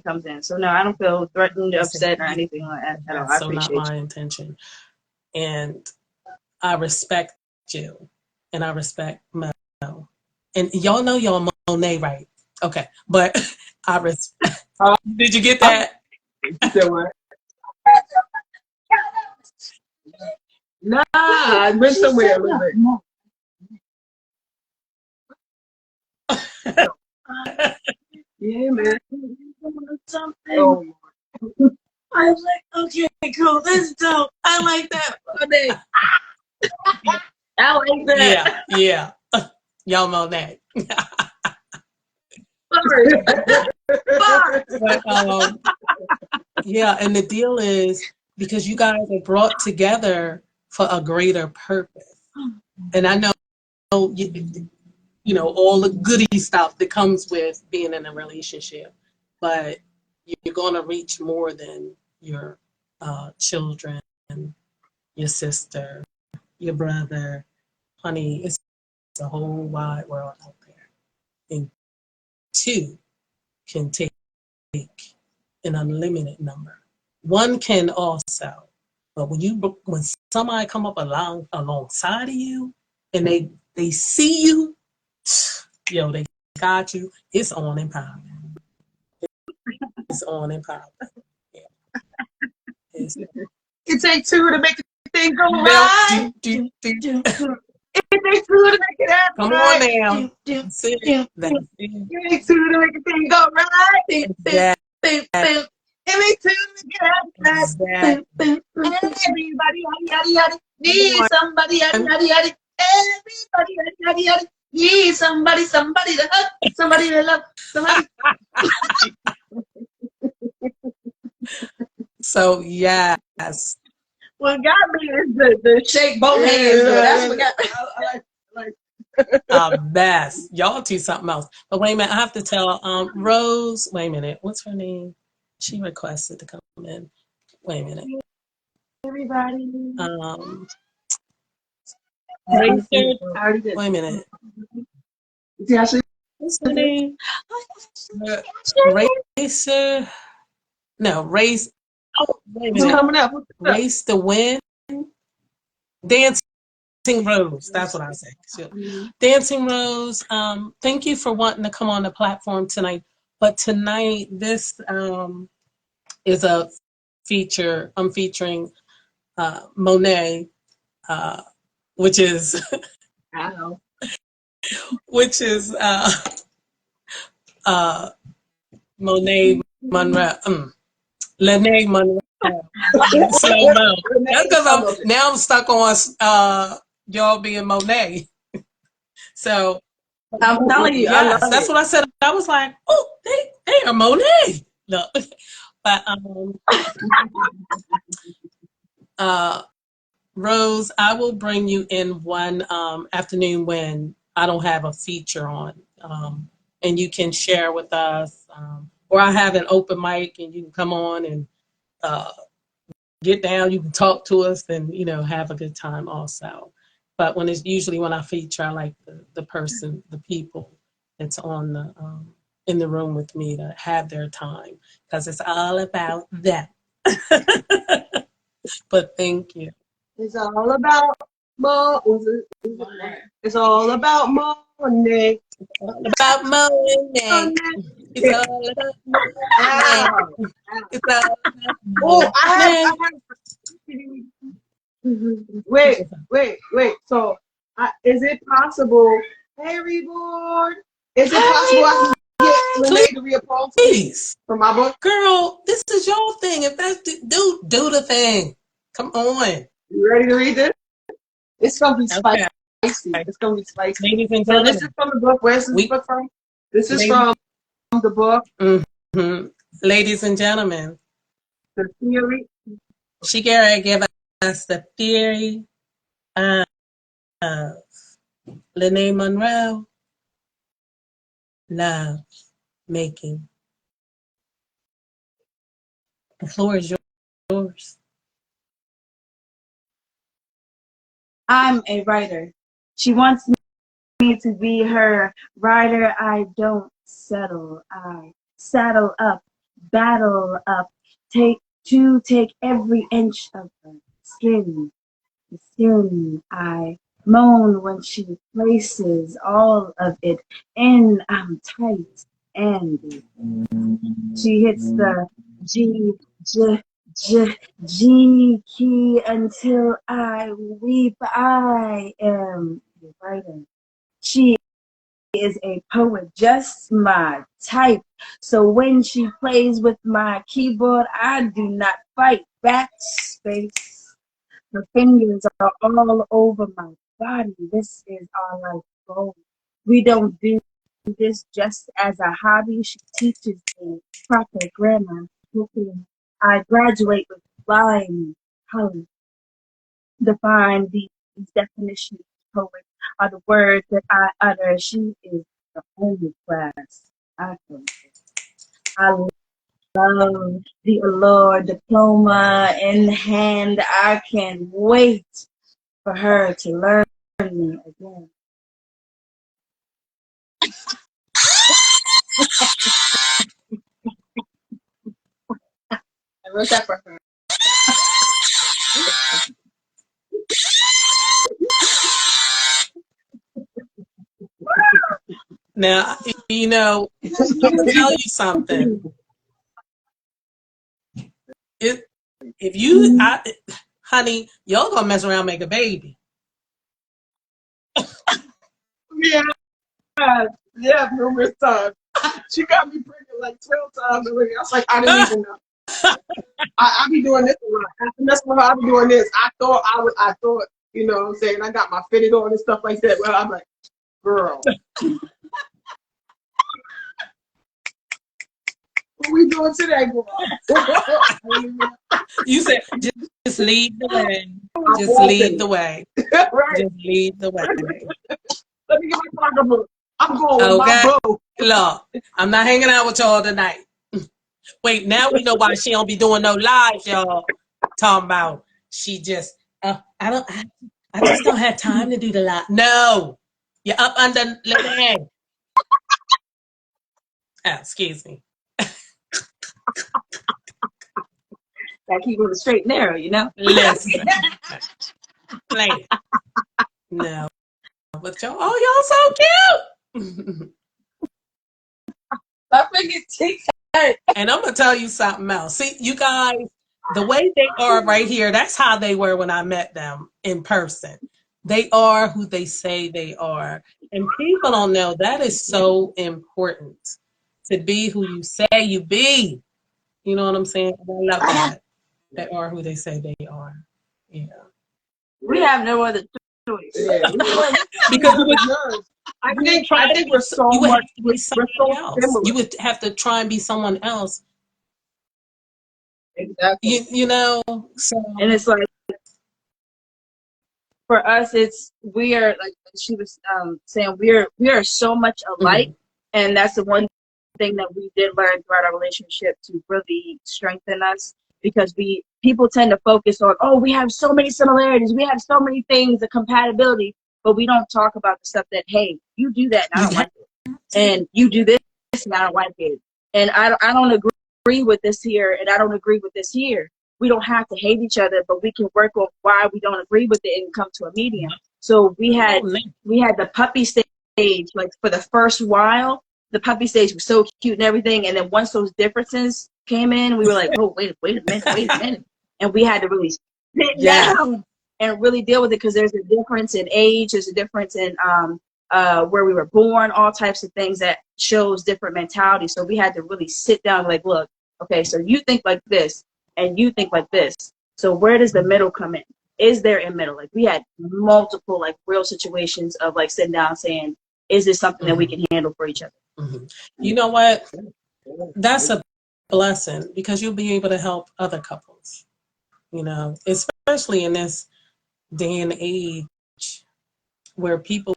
comes in. So no, I don't feel threatened, upset, or anything like that at all. I So not my intention, and I respect you, and I respect Mo, and y'all know y'all Monet, right? Okay, but I respect. Did you get that? Nah, I went somewhere a little bit. Yeah, man. Something. Oh. I was like, okay, cool, this is dope. I like that. I like that. Yeah. Y'all Monet. But, yeah, and the deal is because you guys are brought together for a greater purpose. And I know you know all the goody stuff that comes with being in a relationship, but you're going to reach more than your children, your sister, your brother. Honey, it's a whole wide world out there. And two can take an unlimited number. One can also, but when somebody come up alongside of you and they see you, yo, they got you. It's on and popping. It's on and popping. Yeah. It takes two to make the thing go right. It takes two to make it happen. Come on now. That's it. It takes two to make the thing go right. It makes two to make it happen. Everybody, yada yada, need somebody, yada yada. Everybody, yada yada, need somebody to hug, somebody to love, somebody. So yes. What got me is the shake both hands. That's what got me. Best. Y'all do something else. But wait a minute, I have to tell Rose, wait a minute, what's her name? She requested to come in. Wait a minute. Everybody. Racer, wait a minute. What's her name? Racer. No, Race. Oh, wait a minute. Coming up. Race to Win. Dancing Rose. That's what I said. So, Dancing Rose. Thank you for wanting to come on the platform tonight. But tonight, this is a feature. I'm featuring Monet, which is LanaiMonroe. LanaiMonroe. SlowMo. That's because now I'm stuck on y'all being Monet. So I'm telling you, yes, that's what I said. I was like, oh, they are Monet. No, but Rose, I will bring you in one afternoon when I don't have a feature on, and you can share with us, or I have an open mic and you can come on and uh, get down. You can talk to us and have a good time also. But when it's usually when I feature, I like the person, the people that's on the in the room with me to have their time because it's all about them. But thank you. It's all about It's all about money. It's all about money. It's all about money. Ow. It's all about Oh, I money. have. Wait. So, is it possible? Hey, Reboard. Is it possible I can get Lanae to reupholster Please, for my book? girl, this is your thing. If that's do the thing. Come on. You ready to read this? It's gonna be spicy. Okay. It's gonna be spicy. Ladies and So gentlemen, this is from the book. Where's this book from? This is from the book. Mm-hmm. Ladies and gentlemen, The Theory. she gonna give us the theory of LanaiMonroe love making. The floor is yours. I'm a writer. She wants me to be her rider. I don't settle. I saddle up, battle up, take every inch of her skin. The skin. I moan when she places all of it in. I'm tight and she hits the G, J, G key until I weep. I am a writer. She is a poet, just my type. So when she plays with my keyboard, I do not fight. Backspace. Her fingers are all over my body. This is our life goal. We don't do this just as a hobby. She teaches me proper grammar. Hoping I graduate with flying colors. Define these definitions. Poet are the words that I utter. She is the only class I can. I love the allure, diploma in hand. I can't wait for her to learn me again. I wrote that for her. Now, I'm gonna tell you something. If you, honey, y'all gonna mess around and make a baby. Yeah, numerous times. She got me pregnant like 12 times already. I was like, I didn't even know. I be doing this a lot. After messing with her, I be doing this. I thought, you know what I'm saying? I got my fitted on and stuff like that. Well, I'm like, girl. What we doing today, girl? You said just lead the way. Just lead the way. Right. Just lead the way. Let me get my pocketbook. I'm going with my boo. Look, I'm not hanging out with y'all tonight. Wait, now we know why she don't be doing no lives, y'all. Talking about she just I just don't have time to do the live. No. You're up under the leg. Oh, excuse me. Gotta keep it straight and narrow, you know? Listen. Play it. No. But y'all, oh, y'all so cute. I figured TikTok. And I'm gonna tell you something else. See, you guys, the way they are right here, that's how they were when I met them in person. They are who they say they are. And people don't know that is so important to be who you say you be. You know what I'm saying? I love that. They are who they say they are. Yeah. We have no other choice. Yeah. Because I think we're so you would much. have to be somebody else. Similar. You would have to try and be someone else. Exactly. You know, so And it's like for us, we are, like she was saying, we are so much alike, and that's the one thing that we did learn throughout our relationship to really strengthen us, because people tend to focus on, oh, we have so many similarities, we have so many things, the compatibility, but we don't talk about the stuff that, hey, you do that and I don't like it, and you do this and I don't like it, and I don't agree with this here, and I don't agree with this here. We don't have to hate each other, but we can work on why we don't agree with it and come to a medium. So we had the puppy stage, like for the first while, the puppy stage was so cute and everything. And then once those differences came in, we were like, oh, wait a minute. And we had to really sit down and really deal with it, because there's a difference in age, there's a difference in where we were born, all types of things that shows different mentalities. So we had to really sit down and like, look, okay, so you think like this and you think like this. So where does the middle come in? Is there a middle? Like we had multiple like real situations of like sitting down saying, is this something that we can handle for each other? You know what? That's a blessing, because you'll be able to help other couples, you know, especially in this day and age where people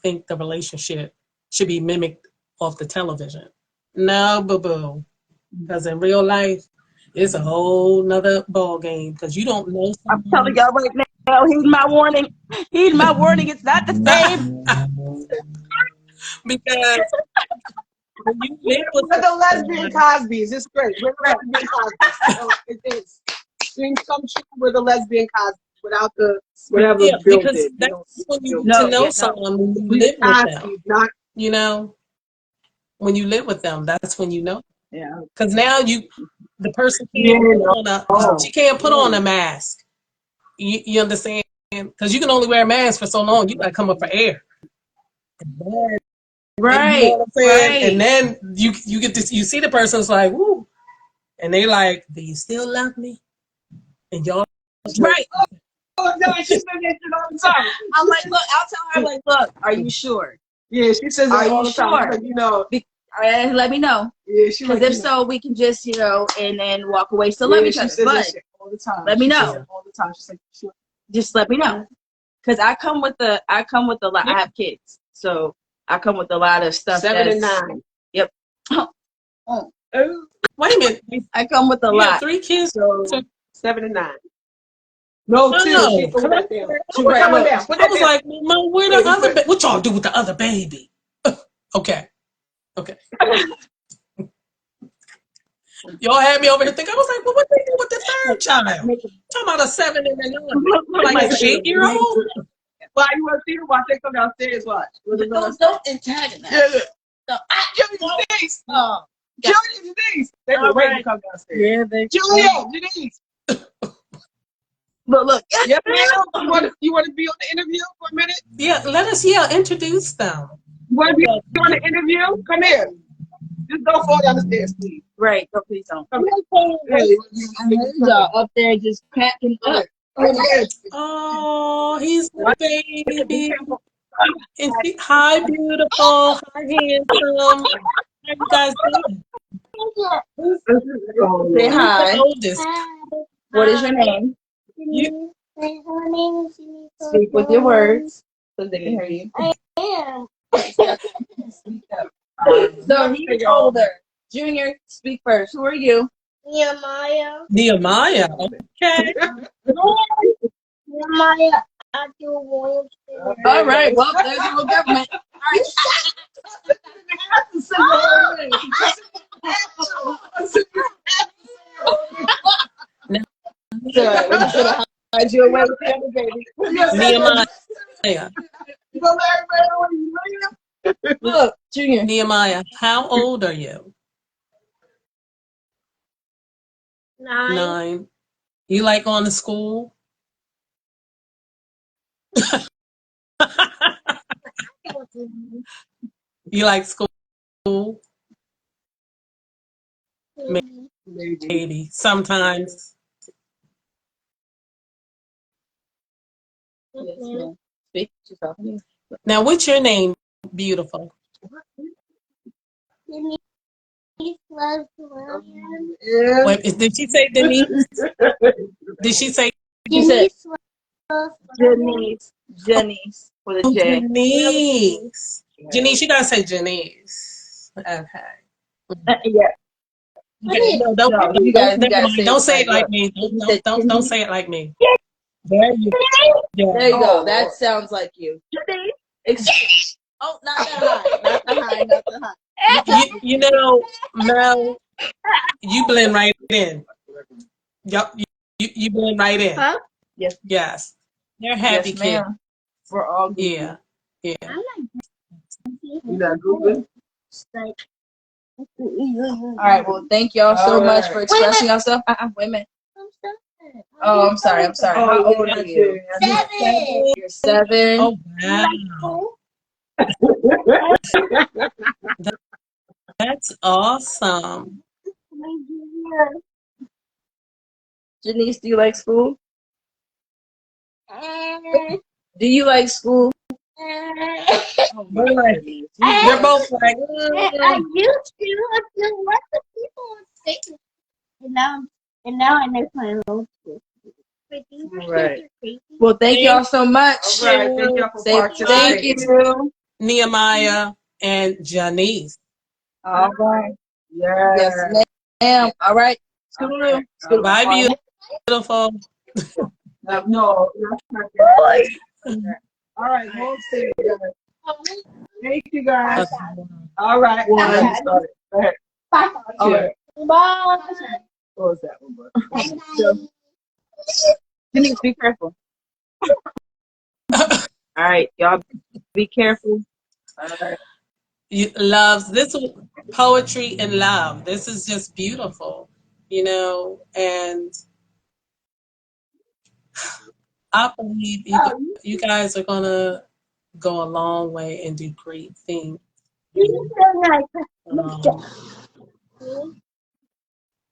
think the relationship should be mimicked off the television. No, boo-boo. Because in real life, it's a whole nother ball game, because you don't know someone. I'm telling y'all right now, heed my warning. Heed my warning. It's not the same. Because when you live with the lesbian Cosbys, it's great. We're the lesbian Cosbys. So it is. Dreams come true with the lesbian Cosbys without the whatever built because it. that's when you get to know someone, when you live with them. Not, you know, when you live with them, that's when you know. Yeah. Because now the person can't she can't put on a mask. You understand? Because you can only wear a mask for so long. You gotta come up for air. Right. You know what I'm saying? Right. And then you get this. You see the person's like, woo, and they like, do you still love me? And y'all, right? Oh no, she says that shit all the time. I'm like, look, I'll tell her, like, look, are you sure? Yeah, she says that all the time. Like, you know, let me know. Yeah, she because if so, we can just, you know, and then walk away. So let me tell you, but all the time. Let me know all the time. She's like, sure. Just let me know, because I come with a lot. I have kids, so I come with a lot of stuff. 7 and 9. Yep. Wait a minute. I come with a lot. 3 kids. So 7 and 9. No, 2. No. She threw that down. I was like, Mom, where the other baby? What y'all do with the other baby? Okay. Y'all had me over here thinking. I was like, well, what they do with the third child? Talking about a 7 and a 9, like an 8-year-old. Why you want to see her? Watch they come downstairs. Watch. Don't antagonize. Yeah. So Julia, Denise. Julia, Denise. They were ready to come downstairs. Yeah, they. Julia, Denise. Look. Yeah, you want to be on the interview for a minute? Yeah, let us. Introduce them. You want to be on the interview? Come here. Just don't fall down the stairs, please. Right. No, please don't. Come here. Y'all up there just cracking up. Oh, he's the baby. Hi, beautiful. Hi, handsome. How you guys doing? Say hi. Oldest. What is your name? My name is Denise. Speak with your words so they can hear you. I am. So he's older. Junior, speak first. Who are you? Nehemiah. Okay. Nehemiah Abdul Williams. All right. Well, there's your government. Hide you away with the other baby. Nehemiah. Look, Junior. Nehemiah, how old are you? 9. 9. You like going to school? You like school? Maybe. Sometimes. Yes, speak to yourself. Now, what's your name, beautiful? Denise loves Williams. Yeah. Wait, did she say Denise? Did she say Denise Janice with a Oh, J. Janice. Janice, you gotta say Janice. Okay. Yeah. Okay. No, don't, No, you don't, guys never mind. say Don't it say like it like what? me. You said Don't Janice? say it like me. There you go. There you go. That sounds like you. Oh, not that high. Not the high. Not the high. You know, Mel, you blend right in. Yup, you blend right in. Huh? Yes. Yes. They're happy Yes, kids. ma'am. We're all goofy. Yeah. Yeah. You not Google? All right. Well, thank y'all so much for expressing yourself. Wait a minute. Oh, I'm sorry. I'm sorry. How old are you? 7. You're 7. Oh, wow. That's awesome. Janice, do you like school? Do you like school? Oh my They're like, goodness. they're both like, I used to until what the people would say. And now I know my own school. All right. Well, thank y'all so much. All right, thank y'all for Say thank participating. you. Nehemiah and Janice. All right. Yes. Yes, ma'am. All right. Scootaloo. Okay. Scootaloo. Bye, beautiful. No, that's not good. All right, hold still, guys. Thank you, guys. All right. One. Go ahead. All right. What was that one, bro? So, Janice, be careful. All right, y'all be careful. All right. Loves this poetry and love. This is just beautiful, you know, and I believe you guys are gonna go a long way and do great things. Um,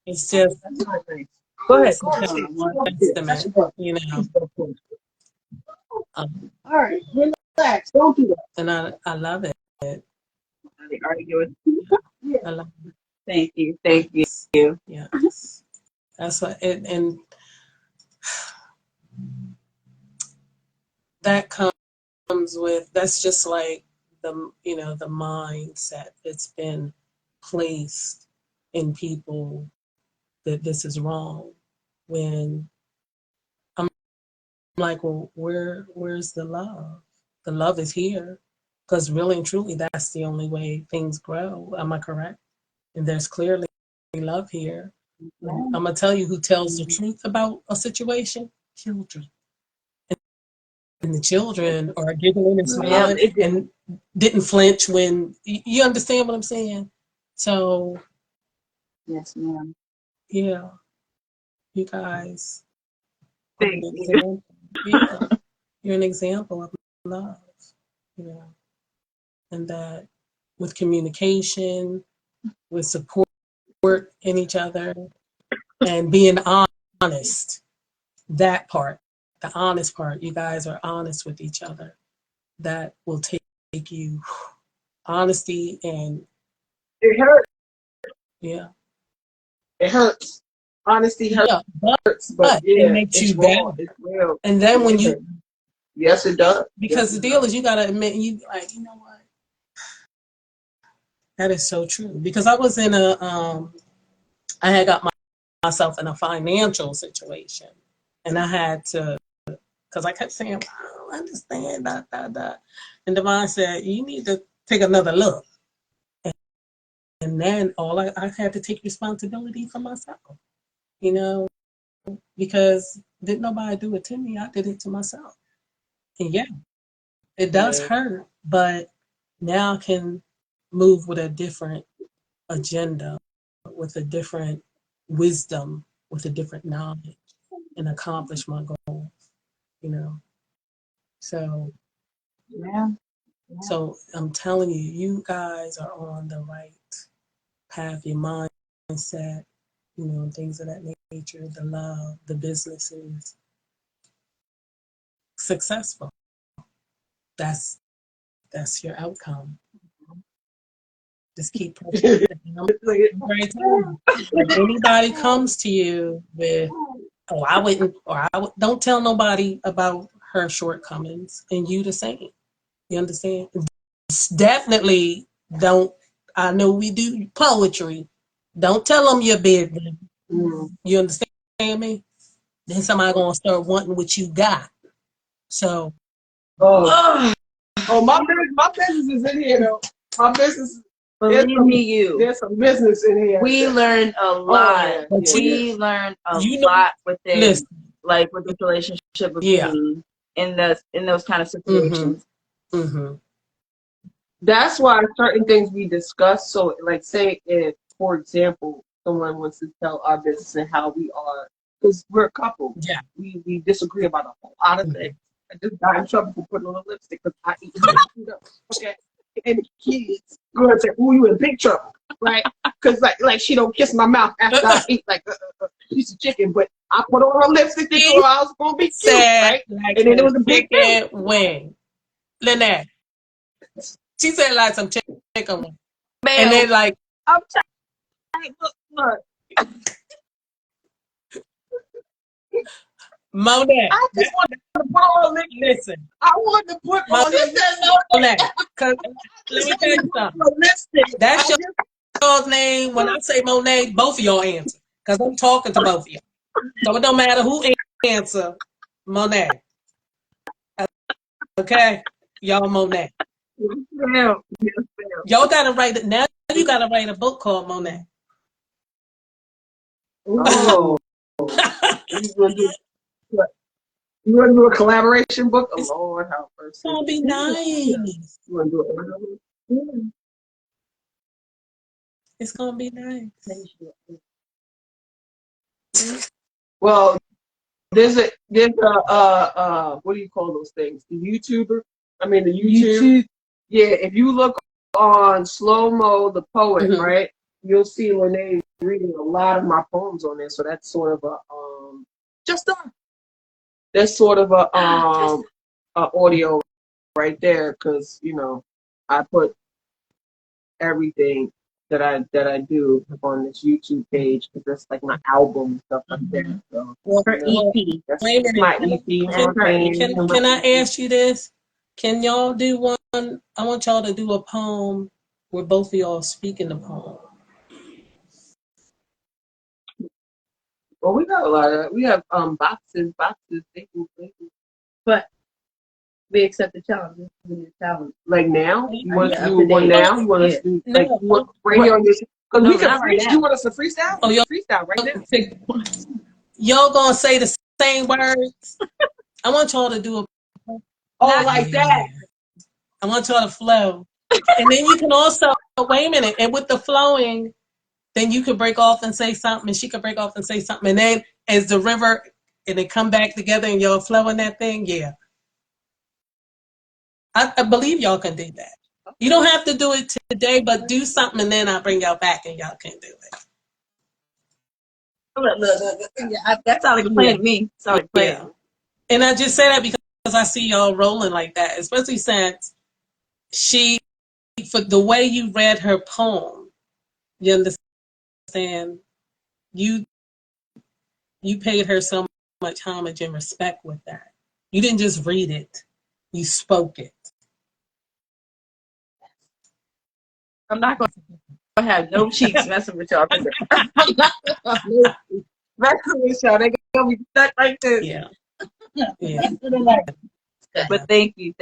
it's just Go ahead. it's a testament, you know. All right, relax. Don't do that. And I love it. They arguing. I love it. Thank you. Thank you. Yes. That's what it, and that comes with, that's just like the, you know, the mindset that's been placed in people that this is wrong, when I'm like, well, where's the love? The love is here, because really and truly that's the only way things grow. Am I correct? And there's clearly love here. I'm gonna tell you who tells the truth about a situation: children. And the children are giggling and Ma'am, smiling and didn't flinch when, you understand what I'm saying? So yes, ma'am. yeah, you guys are an Thank you. example. Yeah, you're an example of love, you know, and that with communication, with support in each other, and being honest, that part, the honest part, you guys are honest with each other. That will take you, honesty, and It hurts. yeah. It hurts. Honesty Yeah, hurts, but but it yeah, makes it's you raw. better. It's real. And then when you, Yes, it does. because the deal is, you gotta admit, you like, you know what? That is so true. Because I was in a, I had got myself in a financial situation, and I had to, because I kept saying, I don't understand that. And Devon said, you need to take another look. And then I had to take responsibility for myself, you know, because didn't nobody do it to me. I did it to myself. And yeah, it does hurt, but now I can move with a different agenda, with a different wisdom, with a different knowledge, and accomplish my goal, you know. So, Yeah. so I'm telling you, you guys are on the right path. Your mindset, you know, things of that nature, the love, the business is successful. That's your outcome. Just keep pushing. If anybody comes to you with Oh, I wouldn't, don't tell nobody about her shortcomings, and you the same. You understand? Definitely don't. I know we do poetry. Don't tell them you're big. You understand me? Then somebody gonna start wanting what you got. So, My business is in here though. My business. Believe me, there's some business in here. We learned a lot. We learned a lot within, listen, like with this relationship with me in those kind of situations. That's why certain things we discuss. So, like, say if, for example, someone wants to tell our business and how we are, because we're a couple. Yeah. We disagree about a whole lot of things. I just got in trouble for putting on a lipstick because I eat okay. And the kids go and say, "Ooh, you in big trouble," right? Because like she don't kiss my mouth after I eat like a piece of chicken, but I put on her lipstick to show I was gonna be cute, right? Like and then it was a big chicken wing. Lynette. She said like some chicken wing. And then like I'm trying. Look. Monet. I just wanted to put on her lipstick. Listen. I wanted to put on her Monet. Cause let me tell you something. That's y'all's name. When I say Monet, both of y'all answer. Because I'm talking to both of y'all. So it don't matter who answer, Monet. Okay? Y'all Monet. Y'all gotta write it now. You gotta write a book called Monet. Oh. You want to do a collaboration book? Oh, Lord, how first. It's gonna be nice. You want to do it? It's gonna be nice. Well, there's a what do you call those things? The YouTuber? I mean the YouTube. Yeah, if you look on SlowMo the poet, right, you'll see Lanae reading a lot of my poems on there. So that's sort of a that's sort of a audio right there, because I put everything that I do on this YouTube page, because that's like my album and stuff like that. So her EP. That's my EP. Can I ask you this? Can y'all do one? I want y'all to do a poem where both of y'all speaking the poem. Well, we got a lot of. We have boxes. But we accept the challenge. Like now, you want us to do one now? You want us to do like right here on this? Because we can freestyle. You want us to freestyle? Oh, freestyle right now. Y'all gonna say the same words? I want y'all to do a. Oh, like that. I want y'all to flow, and then you can also wait a minute. And with the flowing, then you could break off and say something, and she could break off and say something, and then as the river and they come back together and y'all flowing that thing, yeah. I believe y'all can do that. You don't have to do it today, but do something, and then I'll bring y'all back, and y'all can do it. Look. Yeah, that's how they play to me. That's how they play. Yeah. And I just say that because I see y'all rolling like that, especially since for the way you read her poem, you understand, you paid her so much homage and respect with that. You didn't just read it, you spoke it. I'm not going to have no cheeks messing with y'all. I'm not messing with y'all. They're going to be stuck like this. Yeah. But thank you.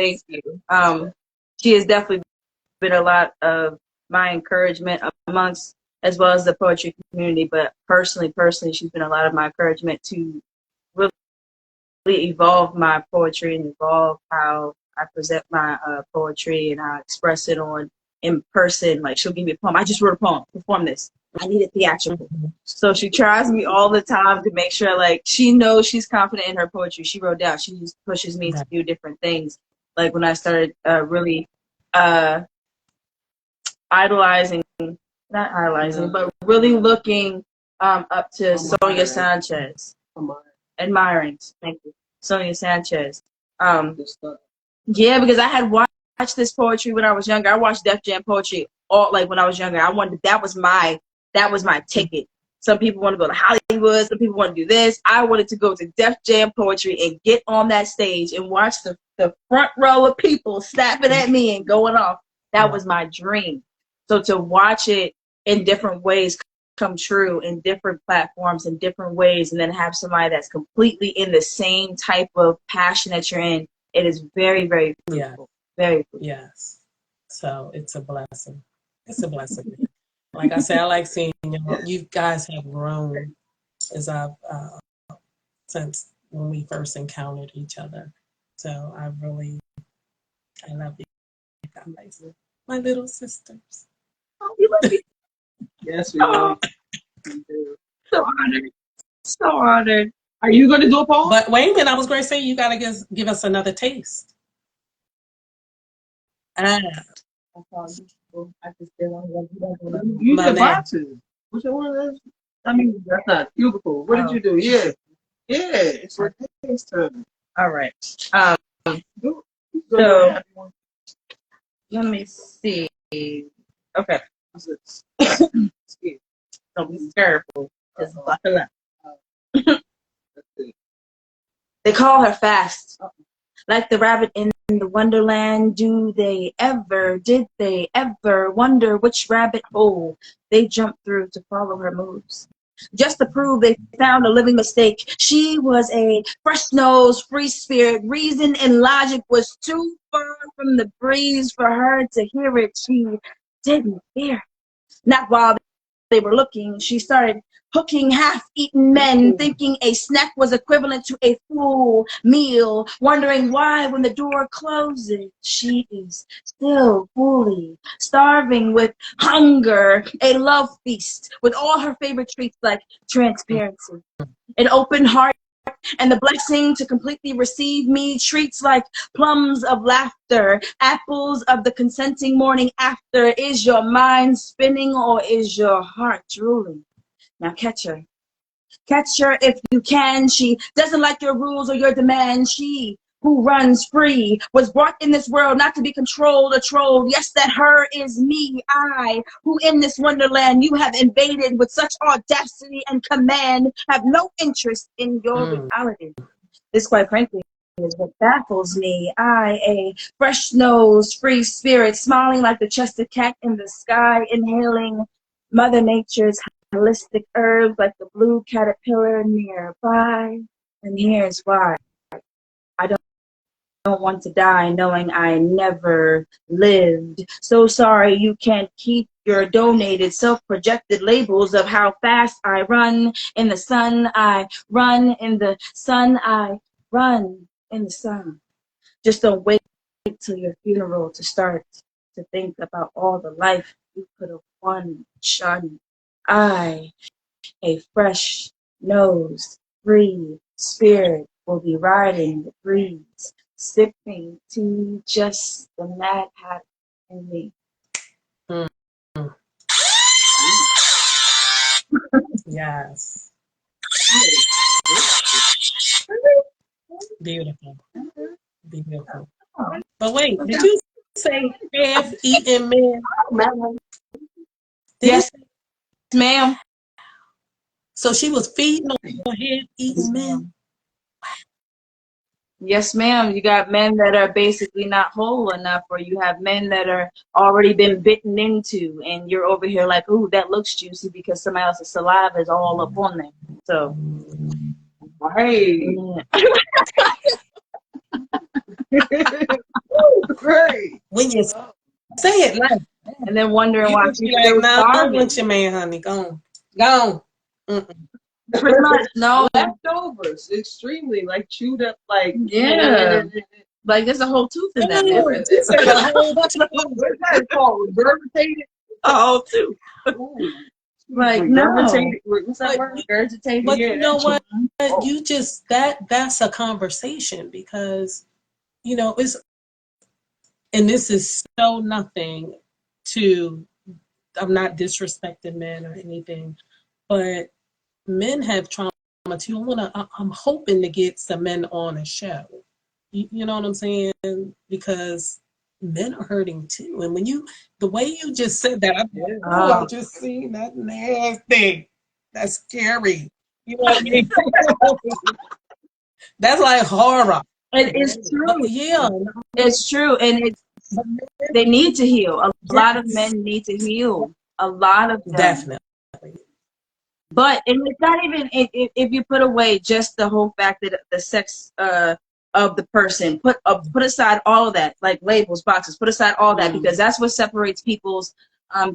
She has definitely been a lot of my encouragement amongst, as well as the poetry community, but personally, she's been a lot of my encouragement to really evolve my poetry and evolve how I present my poetry, and I express it in person. Like, she'll give me a poem. I just wrote a poem. Perform this. I need it theatrical. So she tries me all the time to make sure, like, she knows she's confident in her poetry. She wrote down. She just pushes me to do different things. Like, when I started really not idolizing, but really looking up to Sonia Sanchez. Admiring. Thank you. Sonia Sanchez. Yeah, because I had watched this poetry when I was younger. I watched Def Jam poetry when I was younger. That was my ticket Some people want to go to Hollywood. Some people want to do this. I wanted to go to Def Jam Poetry and get on that stage and watch the front row of people snapping at me and going off. That was my dream. So to watch it in different ways come true in different platforms in different ways, and then have somebody that's completely in the same type of passion that you're in, it is very, very fruitful. Very fruitful. Yes. So it's a blessing. It's a blessing. Like I said, I like seeing you guys have grown as I've since when we first encountered each other. So I love you guys, my little sisters. Oh, you love me. Yes, we do. So honored. So honored. Are you going to do a poem? But wait a minute, I was going to say you got to give us another taste. You did boxes. Which one is? I mean, that's not cubicle. What did you do? Yeah. Yeah, it's like taste time. All right. So let me see. Okay. Don't be careful. Just buckle up. They call her fast. Like the rabbit in the wonderland, did they ever wonder which rabbit hole they jumped through to follow her moves? Just to prove they found a living mistake. She was a fresh-nosed, free spirit. Reason and logic was too far from the breeze for her to hear it. She didn't fear. Not while they were looking. She started hooking half-eaten men, thinking a snack was equivalent to a full meal, wondering why when the door closes, she is still fully starving with hunger, a love feast with all her favorite treats like transparency, an open heart, and the blessing to completely receive me, treats like plums of laughter, apples of the consenting morning after. Is your mind spinning or is your heart drooling? Now catch her. Catch her if you can. She doesn't like your rules or your demands. She who runs free was brought in this world not to be controlled or trolled. Yes, that her is me, I, who in this wonderland you have invaded with such audacity and command, have no interest in your reality. This, quite frankly, is what baffles me. I, a fresh-nosed, free spirit, smiling like the chested cat in the sky, inhaling Mother Nature's holistic herbs like the blue caterpillar nearby. And here's why. I don't want to die knowing I never lived. So sorry you can't keep your donated self-projected labels of how fast I run in the sun. I run in the sun. I run in the sun. Just don't wait till your funeral to start to think about all the life you could have won, shun. I, a fresh-nosed, free spirit, will be riding the breeze, sipping tea, just the mad hat in me. Yes. Beautiful. Beautiful. But wait, did you say half-eaten men? Yes, ma'am. So she was feeding on half-eaten men? Yes, ma'am. You got men that are basically not whole enough, or you have men that are already been bitten into, and you're over here like, ooh, that looks juicy because somebody else's saliva is all up on there. So, hey. Great. When you say it like and then wondering why she's like, still no, starving. with your man, honey. Go on. Pretty much, no. Leftovers, extremely, like chewed up, like. Yeah. Like there's a whole tooth in that. It's a whole What's that called? Regurgitated? A whole tooth. Like, no. What's that word? Regurgitated? But yeah, you know what? You just, that's a conversation because, it's, and this is so nothing to, I'm not disrespecting men or anything, but men have trauma too. I'm hoping to get some men on a show. You know what I'm saying? Because men are hurting too. And the way you just said that, I just seen that nasty. That's scary. You know what I mean? That's like horror. And it's true. Yeah. It's true. And they need to heal. A lot of men need to heal. A lot of them. Definitely. But and it's not even if you put away just the whole fact that the sex of the person, put aside all of that, like labels, boxes, put aside all that, because that's what separates people's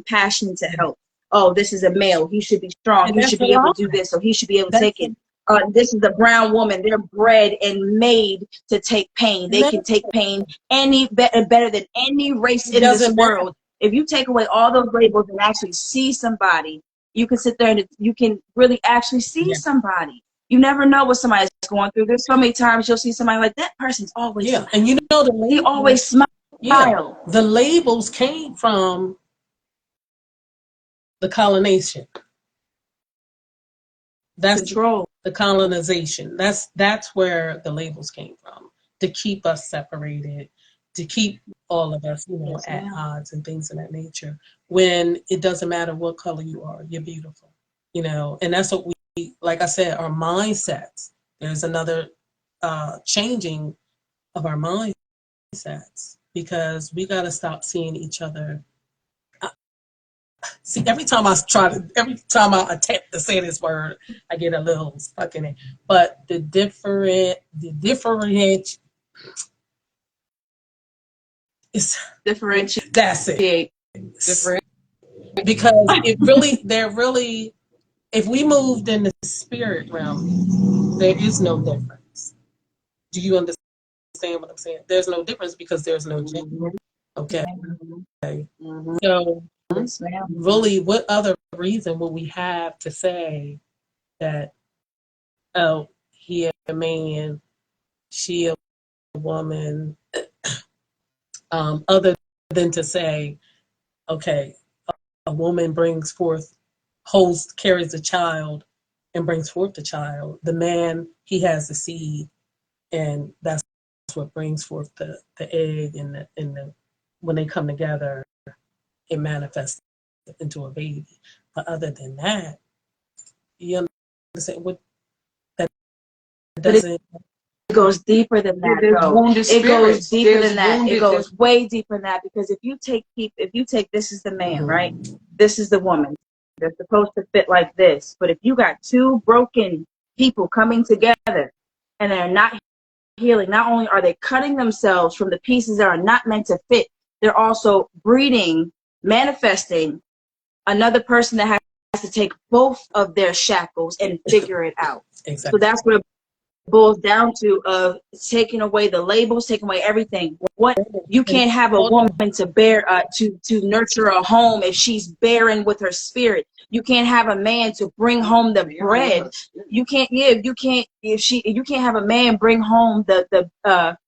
passion to help. Oh, this is a male. He should be strong. And he should be able to do this, or he should be able to take it. This is a brown woman. They're bred and made to take pain. They can take pain better than any race in this world. If you take away all those labels and actually see somebody, you can sit there and you can really actually see somebody. You never know what somebody's going through. There's so many times you'll see somebody like that person's always smiling. And you know the labels, they always smile. Yeah, the labels came from the colonization. That's control. The colonization. That's where the labels came from, to keep us separated, to keep all of us, at odds and things of that nature. When it doesn't matter what color you are, you're beautiful, and that's what we, like I said, our mindsets. There's another changing of our mindsets, because we got to stop seeing each other. See, every time I attempt to say this word, I get a little stuck in it. But the different is differentiate. That's it. Different. Because if we moved in the spirit realm, there is no difference. Do you understand what I'm saying? There's no difference because there's no gender. Okay. So really, what other reason would we have to say that, oh, he a man, she a woman, other than to say, okay, a woman carries a child and brings forth the child. The man, he has the seed, and that's what brings forth the egg, and the when they come together, it manifests into a baby. But other than that, you understand what that doesn't. It goes deeper than that. It goes deeper than that. It goes way deeper than that, because if you take this is the man, right? This is the woman. They're supposed to fit like this. But if you got two broken people coming together and they're not healing, not only are they cutting themselves from the pieces that are not meant to fit, they're also manifesting another person that has to take both of their shackles and figure it out. Exactly. So that's what it boils down to, of taking away the labels, taking away everything. What you can't have a woman to bear to nurture a home if she's barren with her spirit. You can't have a man to bring home the bread. You can't have a man bring home the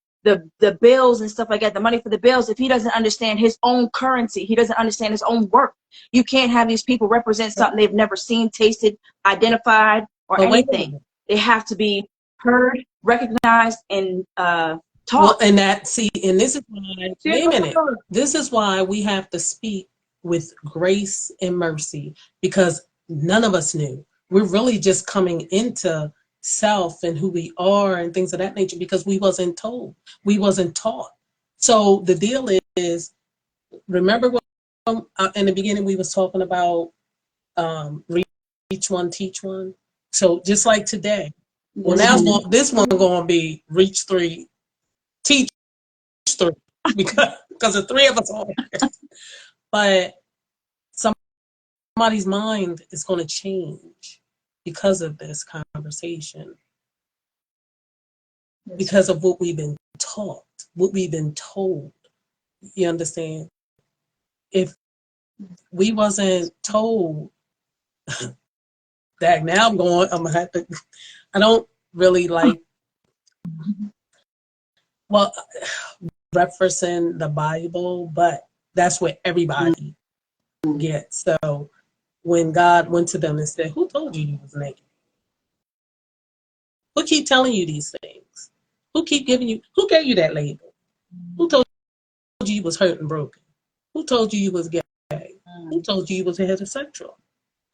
bills and stuff like that, the money for the bills, if he doesn't understand his own currency, he doesn't understand his own worth. You can't have these people represent something they've never seen, tasted, identified, or anything. They have to be heard, recognized, and taught. Well, and this is why, wait a minute. This is why we have to speak with grace and mercy, because none of us knew. We're really just coming into self and who we are and things of that nature, because we wasn't told, we wasn't taught. So the deal is, remember when in the beginning we was talking about reach one, teach one. So just like today, well, now this one going to be reach three, teach three, because the three of us are here. But somebody's mind is going to change because of this conversation, because of what we've been taught, what we've been told. You understand? If we wasn't told that, now I'm gonna have to, I don't really like, well, referencing the Bible, but that's what everybody gets. So when God went to them and said, who told you was naked? Who keep telling you these things? Who gave you that label? Who told you was hurt and broken? Who told you was gay? Who told you was heterosexual?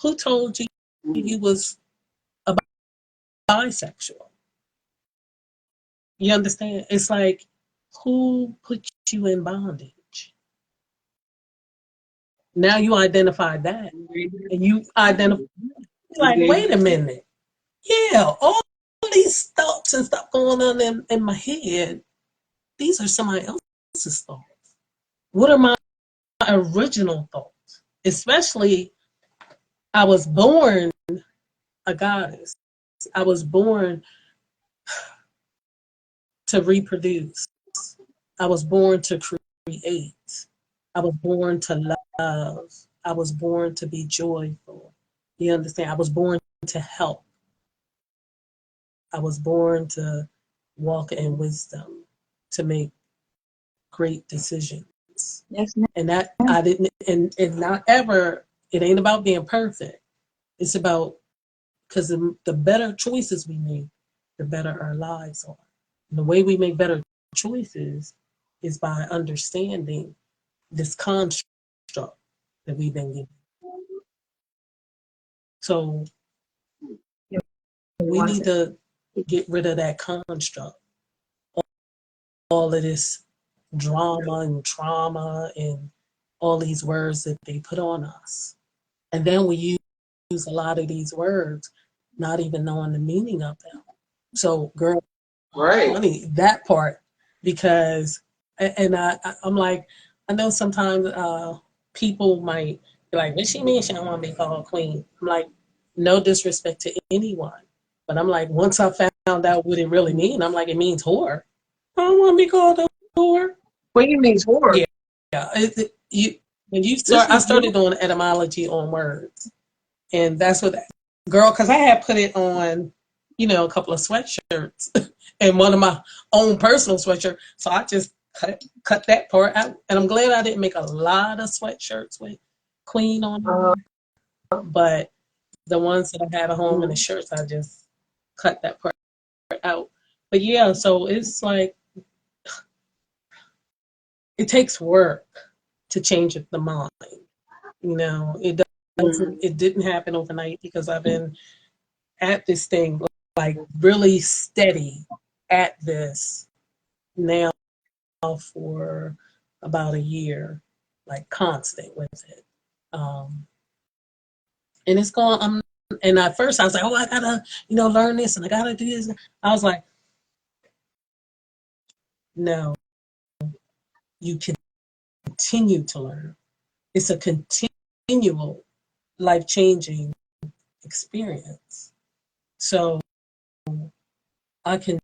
Who told you he was a bisexual. You understand? It's like, who put you in bondage? Now you identify that, and you identify like, wait a minute, yeah, all these thoughts and stuff going on in my head. These are somebody else's thoughts. What are my original thoughts? Especially, I was born a goddess. I was born to reproduce. I was born to create. I was born to love. I was born to be joyful. You understand? I was born to help. I was born to walk in wisdom, to make great decisions. Yes, And that I didn't, and not ever, it ain't about being perfect. It's about, because the better choices we make, the better our lives are. And the way we make better choices is by understanding this construct that we've been given. So we need to get rid of that construct, all of this drama and trauma and all these words that they put on us. And then we use a lot of these words not even knowing the meaning of them. So, girl, funny that part, because, and I'm like, I know sometimes people might be like, what she mean she don't want to be called queen? I'm like, no disrespect to anyone. But I'm like, once I found out what it really means, I'm like, it means whore. I don't want to be called a whore. Queen means whore. Yeah. When you start, I started doing etymology on words. And that's what, girl, because I had put it on, a couple of sweatshirts and one of my own personal sweatshirts. So I just cut that part out. And I'm glad I didn't make a lot of sweatshirts with Queen on them. But the ones that I had at home and the shirts, I just cut that part out. But yeah, so it's like, it takes work to change the mind. It didn't happen overnight, because I've been at this thing, like really steady at this now for about a year, like constant with it. And it's going, and at first I was like, oh, I gotta, learn this and I gotta do this. I was like, no, you can continue to learn. It's a continual life-changing experience. So I can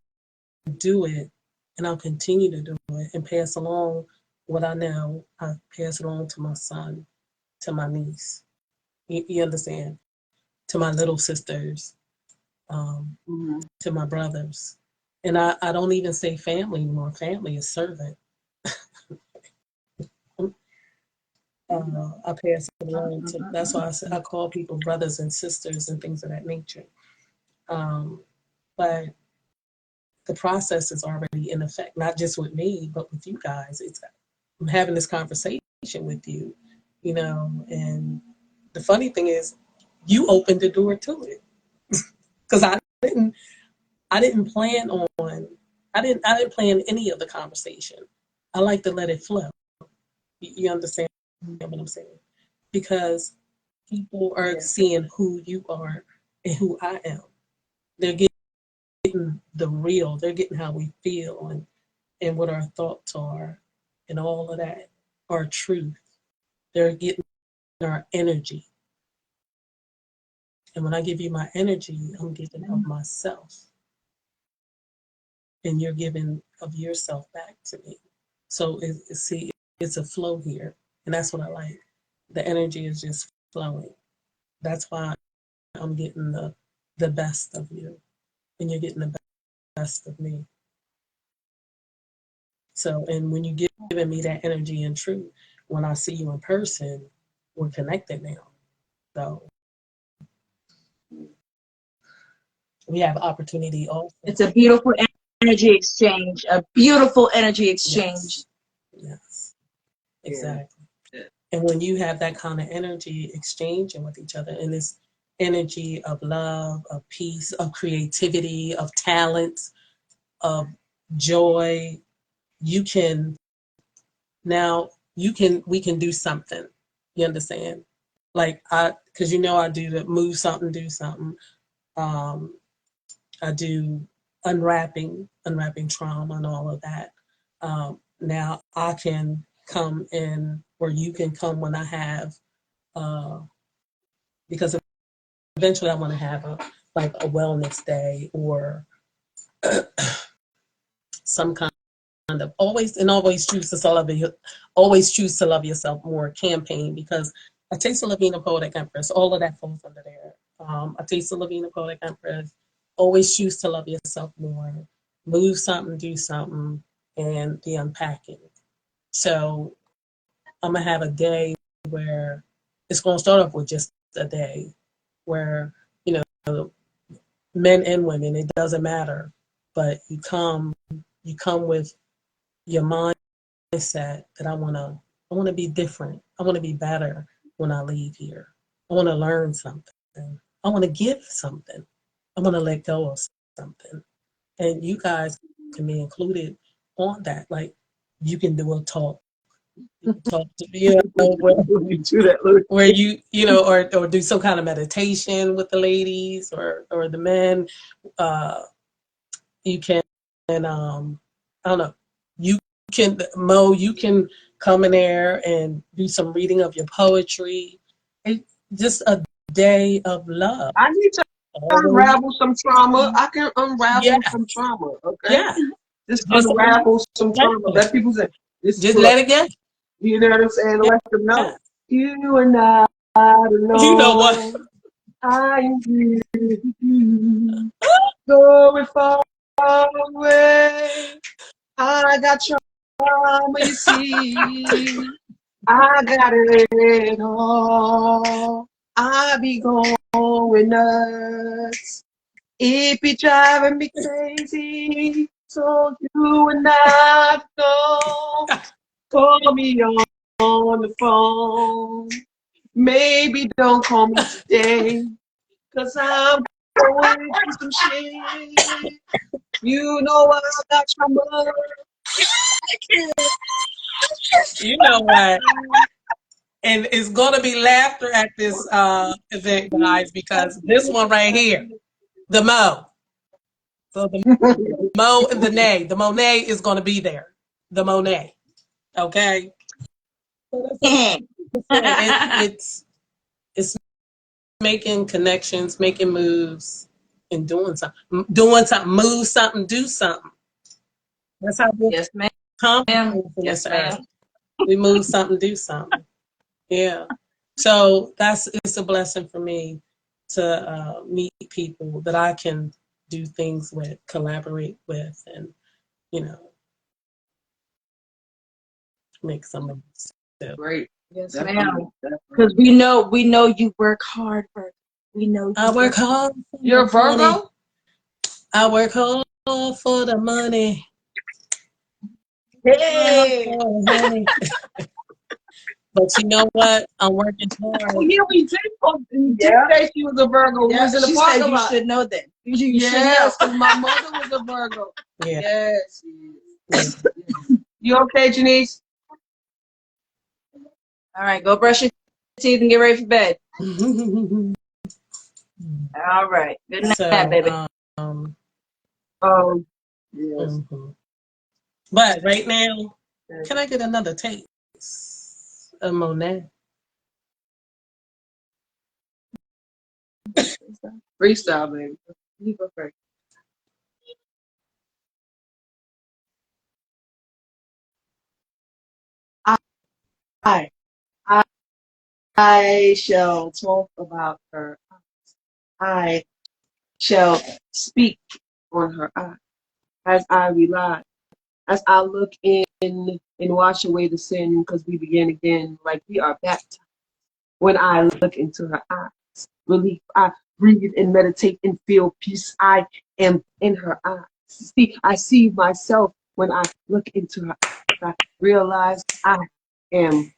do it, and I'll continue to do it and pass along what I know. I pass it on to my son, to my niece. You understand? To my little sisters, to my brothers. And I don't even say family anymore. Family is servant. I pass it along to, that's why I call people brothers and sisters and things of that nature. But the process is already in effect, not just with me, but with you guys. I'm having this conversation with you, and the funny thing is, you opened the door to it, because I didn't plan on, I didn't plan any of the conversation. I like to let it flow. You understand what I'm saying? Because people are seeing who you are and who I am. They're getting the real. They're getting how we feel and what our thoughts are and all of that, our truth. They're getting our energy. And when I give you my energy, I'm giving of myself. And you're giving of yourself back to me. So it's a flow here. And that's what I like. The energy is just flowing. That's why I'm getting the best of you. And you're getting the best of me. So, and when you giving me that energy and truth, when I see you in person, we're connected now. So we have opportunity also. It's a beautiful energy exchange. A beautiful energy exchange. Yes. Exactly. Yeah. And when you have that kind of energy exchanging with each other, and energy of love, of peace, of creativity, of talents, of joy, you can now we can do something. You understand? Like because I do the move something, do something. I do unwrapping trauma and all of that. Now I can come in, or you can come when I have, because eventually I want to have a wellness day or some kind of always choose to love yourself more campaign, because a taste of Lavina Poetic Empress, all of that falls under there. A taste of Lavina Poetic Empress, always choose to love yourself more, move something, do something, and the unpacking. So I'm gonna have a day where it's gonna start off with just a day where men and women, it doesn't matter, but you come with your mindset that I wanna be different. I wanna be better when I leave here. I wanna learn something. I wanna give something. I wanna let go of something. And you guys can be included on that. Like, you can do a talk. You can talk to where or do some kind of meditation with the ladies or the men. You can, I don't know, you you can come in there and do some reading of your poetry. It's just a day of love. I need to unravel some trauma. I can unravel some trauma, okay? Yeah. Just unravel some trauma. Let people say, just let it go. You know what I'm saying? Let them know. You are not alone. You know what? I am with you. Going far away. I got trauma, you see. I got it all. I be going nuts. It be driving me crazy. So you and I go. Call me on the phone. Maybe don't call me today, 'cause I'm going through some shit. You know I got trauma. You know what? And it's gonna be laughter at this event, guys, because this one right here, the Mo. So the Mo and the Nay. The Monet is gonna be there. The Monet. Okay. It's making connections, making moves, and doing something. Move something, do something. That's how we accomplish this earth. We move something, do something. Yeah. So it's a blessing for me to meet people that I can do things with, collaborate with, and make some of this. Great. Yes, ma'am. Because we know you work hard for. We know I work hard. You're a Virgo? I work hard for the money. Hey. But you know what? I'm working hard. Oh, yeah, we did. You did say she was a Virgo. Yeah, she said you should know that. You should know. Because my mother was a Virgo. Yeah. Yes. You okay, Janice? All right, go brush your teeth and get ready for bed. All right. Good night, baby. Oh, yes. But right now, can I get another taste of Monet? Freestyle, baby. You go first. I shall talk about her. I shall speak on her eyes as I rely, as I look in and wash away the sin, because we begin again like we are baptized. When I look into her eyes, relief, I breathe and meditate and feel peace. I am in her eyes. See, I see myself when I look into her eyes. I realize I am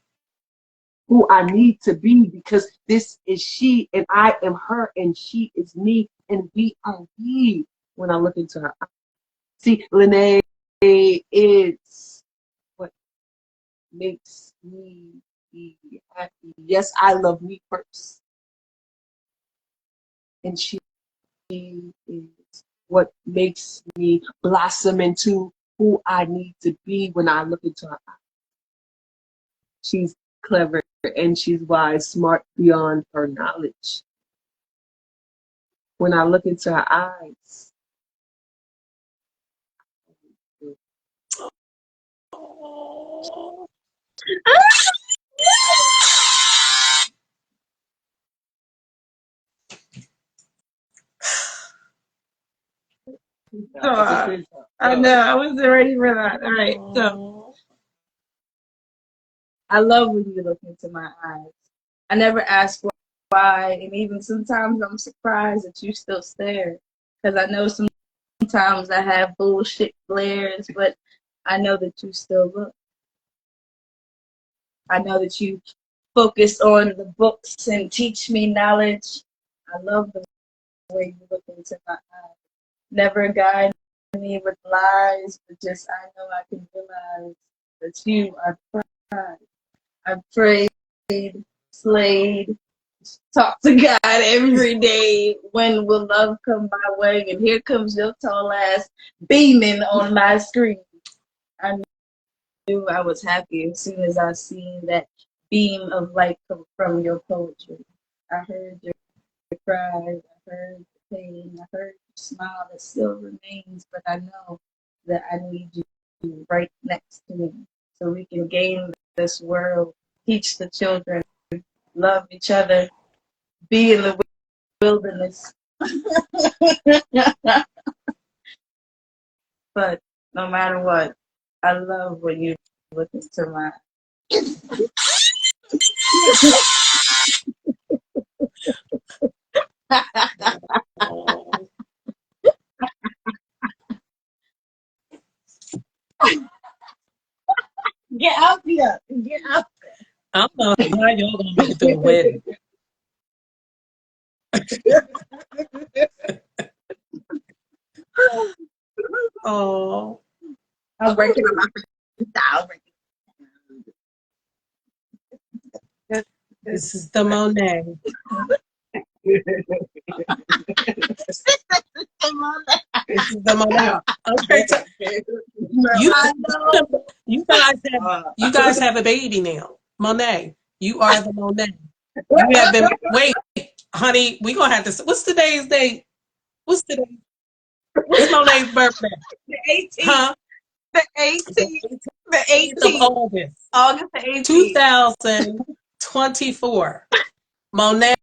who I need to be, because this is she and I am her and she is me and we are we when I look into her eyes. See, Lanae is what makes me be happy. Yes, I love me first. And she is what makes me blossom into who I need to be when I look into her eyes. She's clever and she's wise, smart beyond her knowledge. When I look into her eyes, I know, I wasn't ready for that. All right, so I love when you look into my eyes. I never ask why, and even sometimes I'm surprised that you still stare, because I know sometimes I have bullshit glares, but I know that you still look. I know that you focus on the books and teach me knowledge. I love the way you look into my eyes. Never guide me with lies, but just I know I can realize that you are pride. I've prayed, slayed, talk to God every day. When will love come my way? And here comes your tall ass beaming on my screen. I knew I was happy as soon as I seen that beam of light come from your poetry. I heard your cries, I heard the pain, I heard your smile that still remains, but I know that I need you right next to me so we can gain this world, teach the children, love each other, be in the wilderness. But no matter what, I love when you look into my get out here. Get out. I don't know how y'all gonna make it through a wedding. Oh, I'm breaking up my style. this is the Monet. This is the Monet. Okay, you guys have a baby now. Monet, you are the Monet. You have been. Wait, honey, we gonna have to. What's today's date? What's today? What's Monet's birthday? The 18th. Huh? The 18th. The 18th of 18th. August. August the 18th. 2024. Monet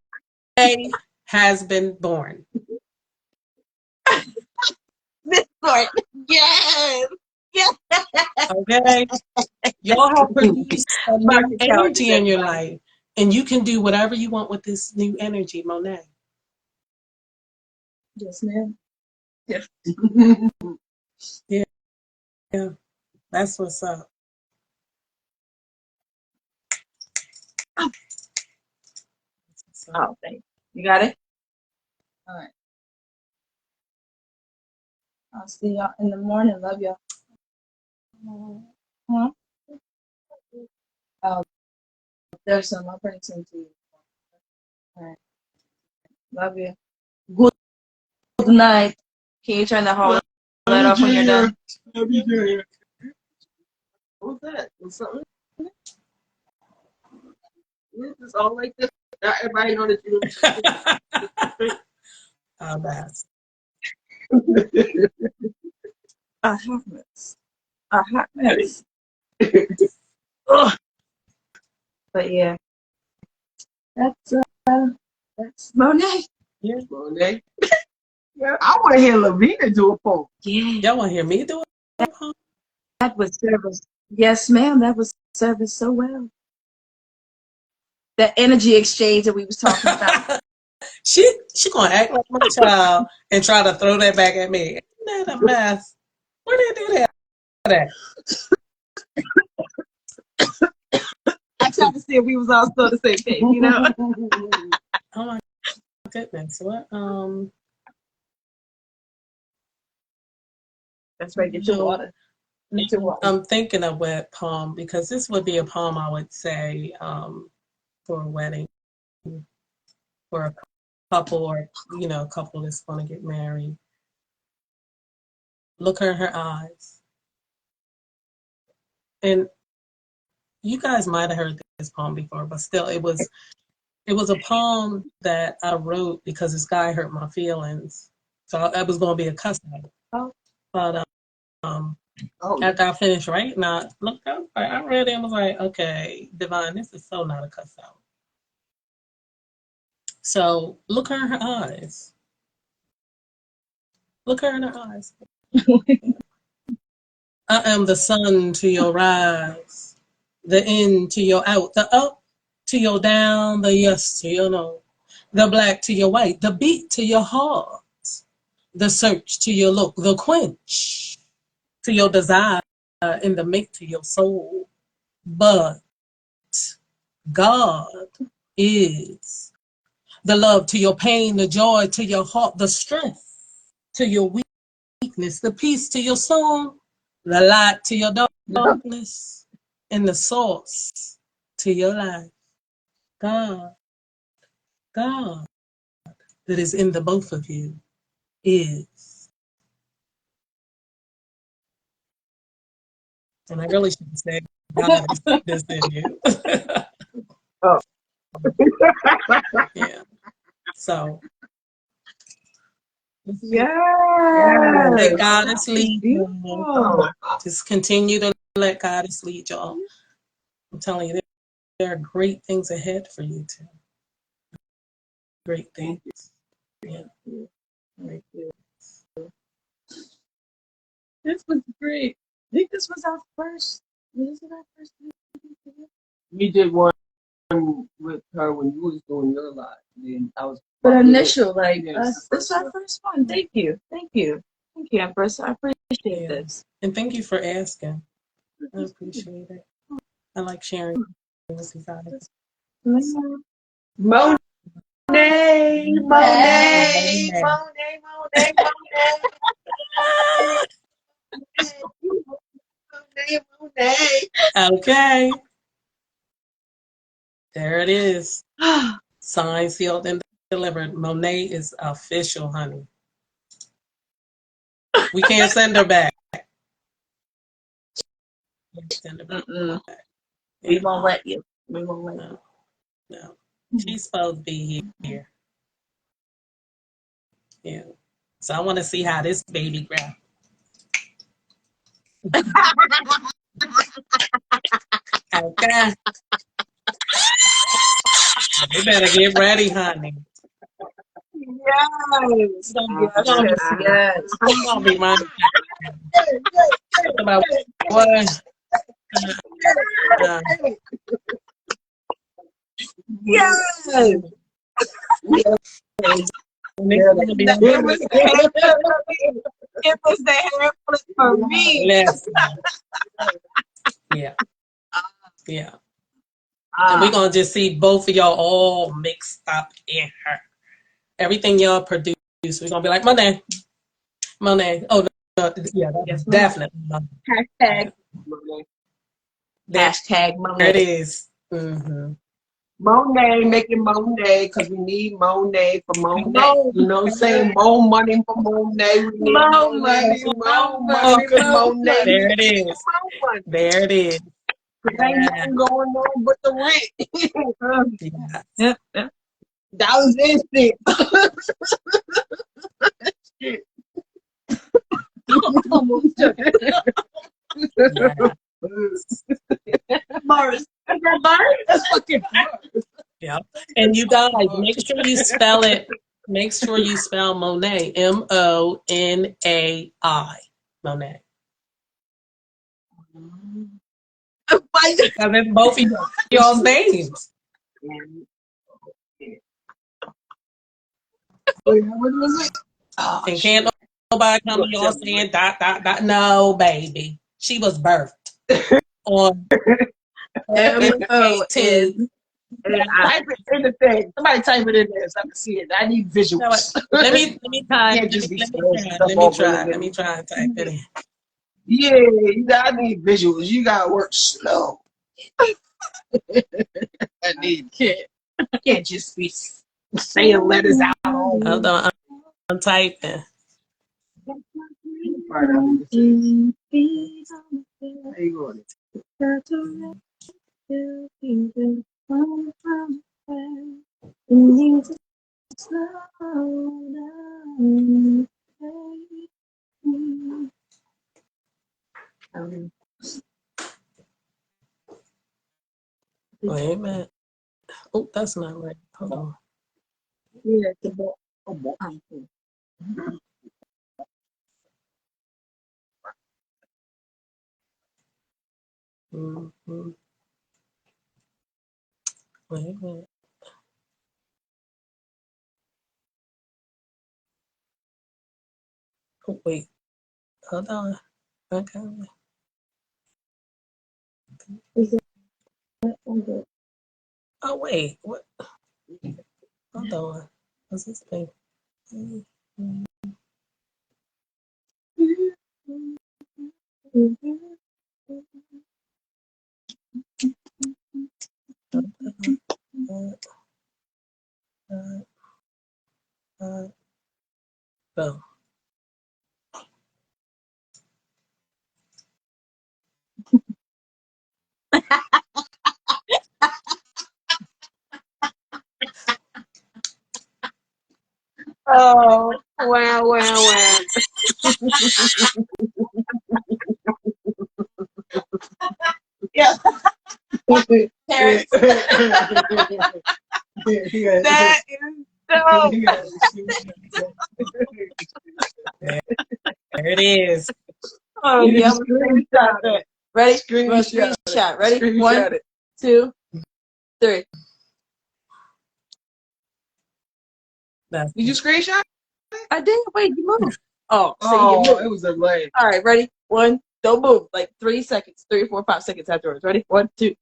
has been born. This part. Yes. Yes. Okay? Y'all have produced a new energy in your life. And you can do whatever you want with this new energy, Monet. Yes, ma'am. Yes. Yeah. That's what's up. Oh, thank you. You got it? All right. I'll see y'all in the morning. Love y'all. Huh? Oh, there's some. I'll bring some to you. All right. Love you. Good night. Can you turn the whole light off when you're done? what's that? What's something? It's all like this. Everybody know that you. I'll pass. A hot mess. A hot mess. But yeah, that's Monet. Yeah. Monet. Yeah, I want to hear Lavina do a poem. Yeah. Y'all want to hear me do it? That was service. Yes, ma'am. That was service so well. That energy exchange that we was talking about. she gonna act like my child and try to throw that back at me. Isn't that a mess? Where did they do that? trying to see if we was all still the same page, you know? Oh my goodness. What? That's right. Get your water. Get your water. I'm thinking of what poem, because this would be a poem I would say for a wedding, for a couple, or a couple that's going to get married. Look her in her eyes. And you guys might have heard this poem before, but still, it was a poem that I wrote because this guy hurt my feelings. So that was going to be a cuss out. Oh. But after I finished writing, I looked up, I read it and was like, okay, Divine, this is so not a cuss out. So look her in her eyes. Look her in her eyes. I am the sun to your rise, the in to your out, the up to your down, the yes to your no, the black to your white, the beat to your heart, the search to your look, the quench to your desire, and the make to your soul. But God is the love to your pain, the joy to your heart, the strength to your weakness, the peace to your soul, the light to your darkness, and the source to your life. God that is in the both of you is. And I really should say, God is in you. Oh. Yeah. So. Yeah. Let Goddess lead you. Just continue to let Goddess lead y'all. I'm telling you, there are great things ahead for you too. Great things. Yeah. Great things. This was great. I think this was our first. Was it our first? We did one with her when you was doing your live. Then I was. But initial, like, yes, this is our first one. Thank you. Thank you. Thank you, Empress. I appreciate this. And thank you for asking. I appreciate it. I like sharing with you guys. Monet, Monet, Monet, Monet, Monet. Okay. There it is. Signed, sealed, and delivered. Monet is official, honey. We can't send her back. Send her back. We won't let you. We won't let you. No. She's supposed to be here. Yeah. So I want to see how this baby grows. Okay. You better get ready, honey. Yes. Yes. I'm gonna be minding about what. Yes. It was the hair flip for me. Yeah. Yeah. And we're going to just see both of y'all all mixed up in her. Everything y'all produce, we're going to be like, Monet. Monet. Oh, no, yeah, yes, definitely. Hashtag Monet. Hashtag Monet. There it is. Mm-hmm. Monet, making Monet, because we need Monet for Monet. You know what I'm saying? More money for Monet. We need more money for Monet. There it is. There it is. Ain't nothing going on but the rent. Yeah. Dollars and Morris. Is that Morris? That's fucking Morris. Yeah. And you guys, make sure you spell it. Make sure you spell Monet. M-O-N-A-I. Monet. Because it's both of y'all's names. What was it? And can't nobody come to y'all saying ... No, baby. She was birthed on LavinaPoe is. Type it in the thing. Somebody type it in there so I can see it. I need visuals. Let me try. Can't just be Let me throwing try. stuff Let me all try. willy-nilly. Let me try and type it in. Yeah, I need visuals. You gotta work slow. I need can't just be saying letters out. Hold on, I'm typing. How you going? Wait a minute. Oh, that's not right. Hold on. Yeah, it's a book. Mm-hmm. Wait a minute. Oh, wait. Hold on. Okay. Oh, wait. What? Hold on. What's this thing? Go. Oh, wow. Yeah. Parents. That is dope. There it is. Oh, You yeah, just screenshot it. ready? Screenshot Screenshot. Ready? Screenshot 1, it. 2, 3. That's Did you screenshot? I did. Wait, you moved. Oh, see, you Oh, moved. it was a delay. All right, ready? 1, don't move. Like 3 seconds, 3, 4, 5 seconds afterwards. Ready? 1, 2.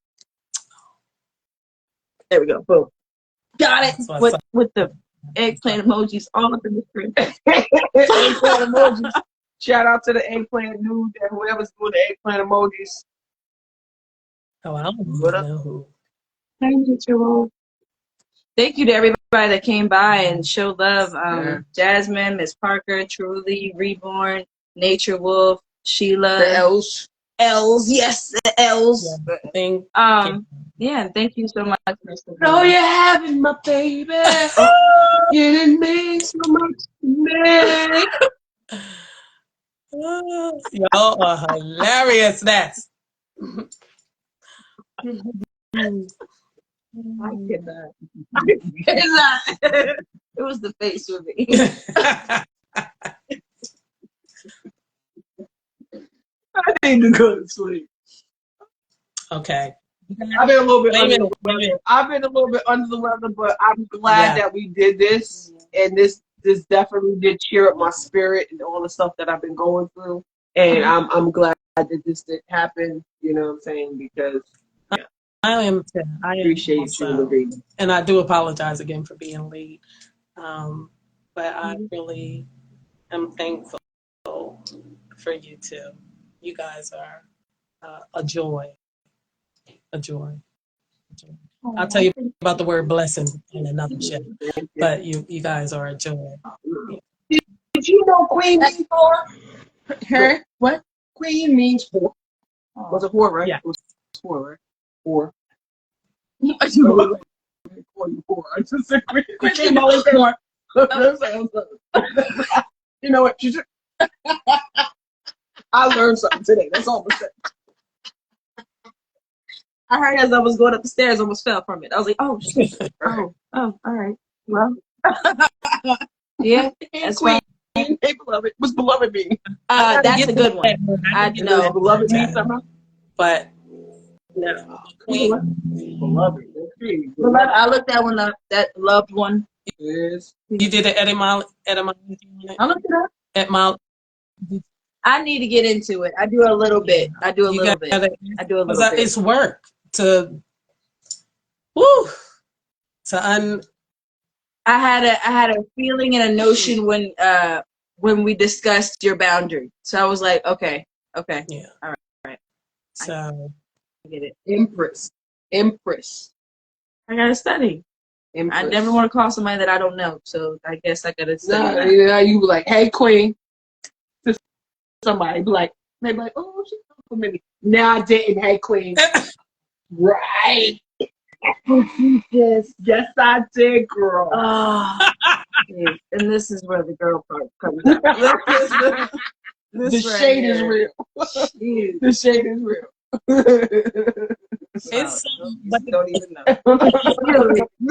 There we go. Boom. Got it. With the eggplant emojis all up in the screen. Eggplant emojis. Shout out to the eggplant dude and whoever's doing the eggplant emojis. Oh, I don't What up? know who. Thank you to everybody that came by and showed love. Yeah. Jasmine, Miss Parker, Truly, Reborn, Nature Wolf, Sheila. The L's. L's, yes, the L's. Yeah, Yeah, thank you so much. Oh, you're having my baby. You didn't mean so much to me. Y'all are hilarious. That's. I cannot. It was the face for me. I need to go to sleep. Okay. I've been a little bit under the Wait a weather. minute. I've been a little bit under the weather, but I'm glad that we did this, and this definitely did cheer up my spirit and all the stuff that I've been going through. And I'm glad that this did happen. You know what I'm saying? Because I am appreciate you, Lavina. and I do apologize again for being late. But I really am thankful for you too. You guys are a joy. A joy. I'll tell you about the word blessing in another show. But you guys are a joy. Did you know Queen means whore? Her? What? Queen means whore. Was it whore, right? Yeah. It was whore, right? Whore. You I just said Queen. Queen always said whore. You know what? I learned something today. That's all I'm saying. I heard as I was going up the stairs, I almost fell from it. I was like, oh, shit. Oh, all right. Well, yeah, that's Queen. Hey, beloved. What's beloved mean? That's a good one. I know. Beloved means something. But no, Queen. Beloved. Beloved, I looked that one up. That loved one. Yes. You did an etymology on it? I looked it up. Etymology. I need to get into it. I do a little bit. I do a little bit. It's work. woo, to I had a feeling and a notion when we discussed your boundary. So I was like, okay, yeah. all right. So I get it. Empress. I gotta study. Empress. I never want to call somebody that I don't know, so I guess I gotta study. No, yeah, you be like, hey, queen. To somebody, be like, they be like, oh, she's for me. No, I didn't. Hey, queen. Right. Yes, I did, girl. Oh, and this is where the girl part comes out. The shade is real. The shade is real. it's but don't even know.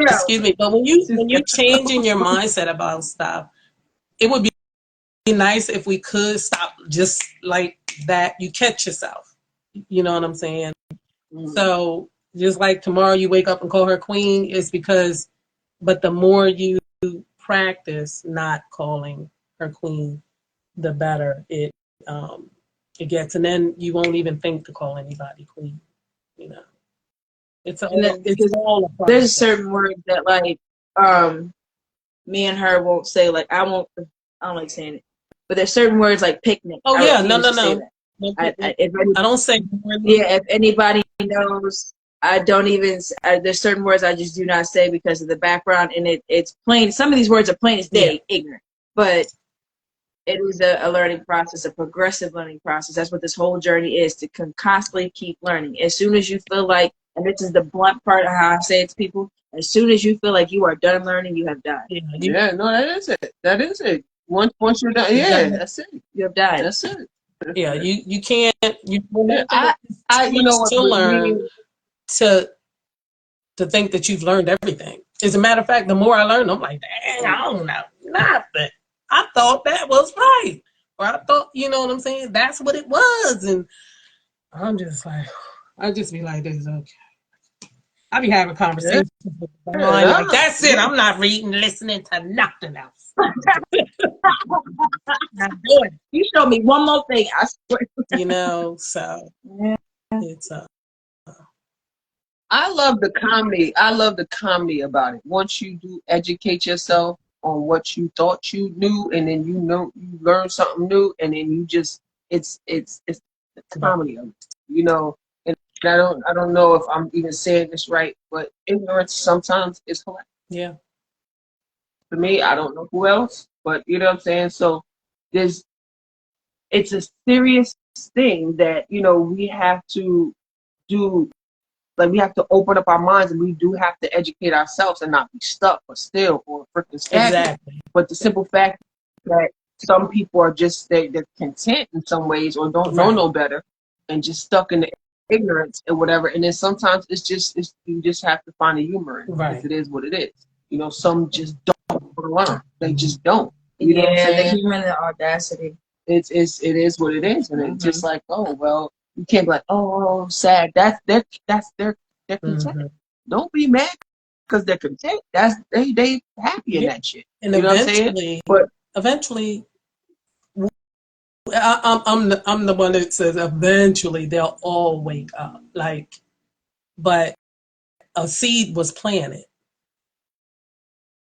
excuse me, but when you changing your mindset about stuff, it would be nice if we could stop just like that. You catch yourself. You know what I'm saying? So just like tomorrow you wake up and call her queen, it's because, but the more you practice not calling her queen, the better it gets, and then you won't even think to call anybody queen. You know, it's all a process. There's certain words that like me and her won't say. Like I don't like saying it, but there's certain words like picnic. Oh yeah, no. I don't say. Yeah, if anybody knows, I don't even. There's certain words I just do not say because of the background, and it's plain. Some of these words are plain as day, ignorant, but it is a learning process, a progressive learning process. That's what this whole journey is, to constantly keep learning. As soon as you feel like, and this is the blunt part of how I say it to people, as soon as you feel like you are done learning, you have died. Yeah, no, that is it. That is it. Once you're done, that's it. You have died. That's it. Yeah, you can't. I you know what, to learn to think that you've learned everything. As a matter of fact, the more I learn, I'm like, dang, I don't know nothing. I thought that was right, or I thought, you know what I'm saying? That's what it was, and I'm just like, I just be like, this is okay. I be having conversations with the mind, like, that's it. I'm not reading, listening to nothing else. Not doing it. You show me one more thing, I swear. You know, so it's I love the comedy. I love the comedy about it. Once you do educate yourself on what you thought you knew, and then you learn something new, and then you just it's the comedy of it, you know. And I don't know if I'm even saying this right, but ignorance sometimes is hilarious. Yeah. For me, I don't know who else, but you know what I'm saying. So it's a serious thing that we have to do. Like, we have to open up our minds, and we do have to educate ourselves and not be stuck or still or freaking stagnant. Exactly. But the simple fact that some people are just they're content in some ways, or don't know no better, and just stuck in the ignorance and whatever. And then sometimes you just have to find the humor in it, because it is what it is. Some just don't learn. They just don't. You know what I'm saying? The humor and the audacity. It is what it is, and it's just like, oh well. You can't be like, oh, sad. That's their content. Don't be mad because they're content. That's they happy in that shit. And you know what I'm saying? But eventually, I'm the one that says eventually they'll all wake up. Like, but a seed was planted,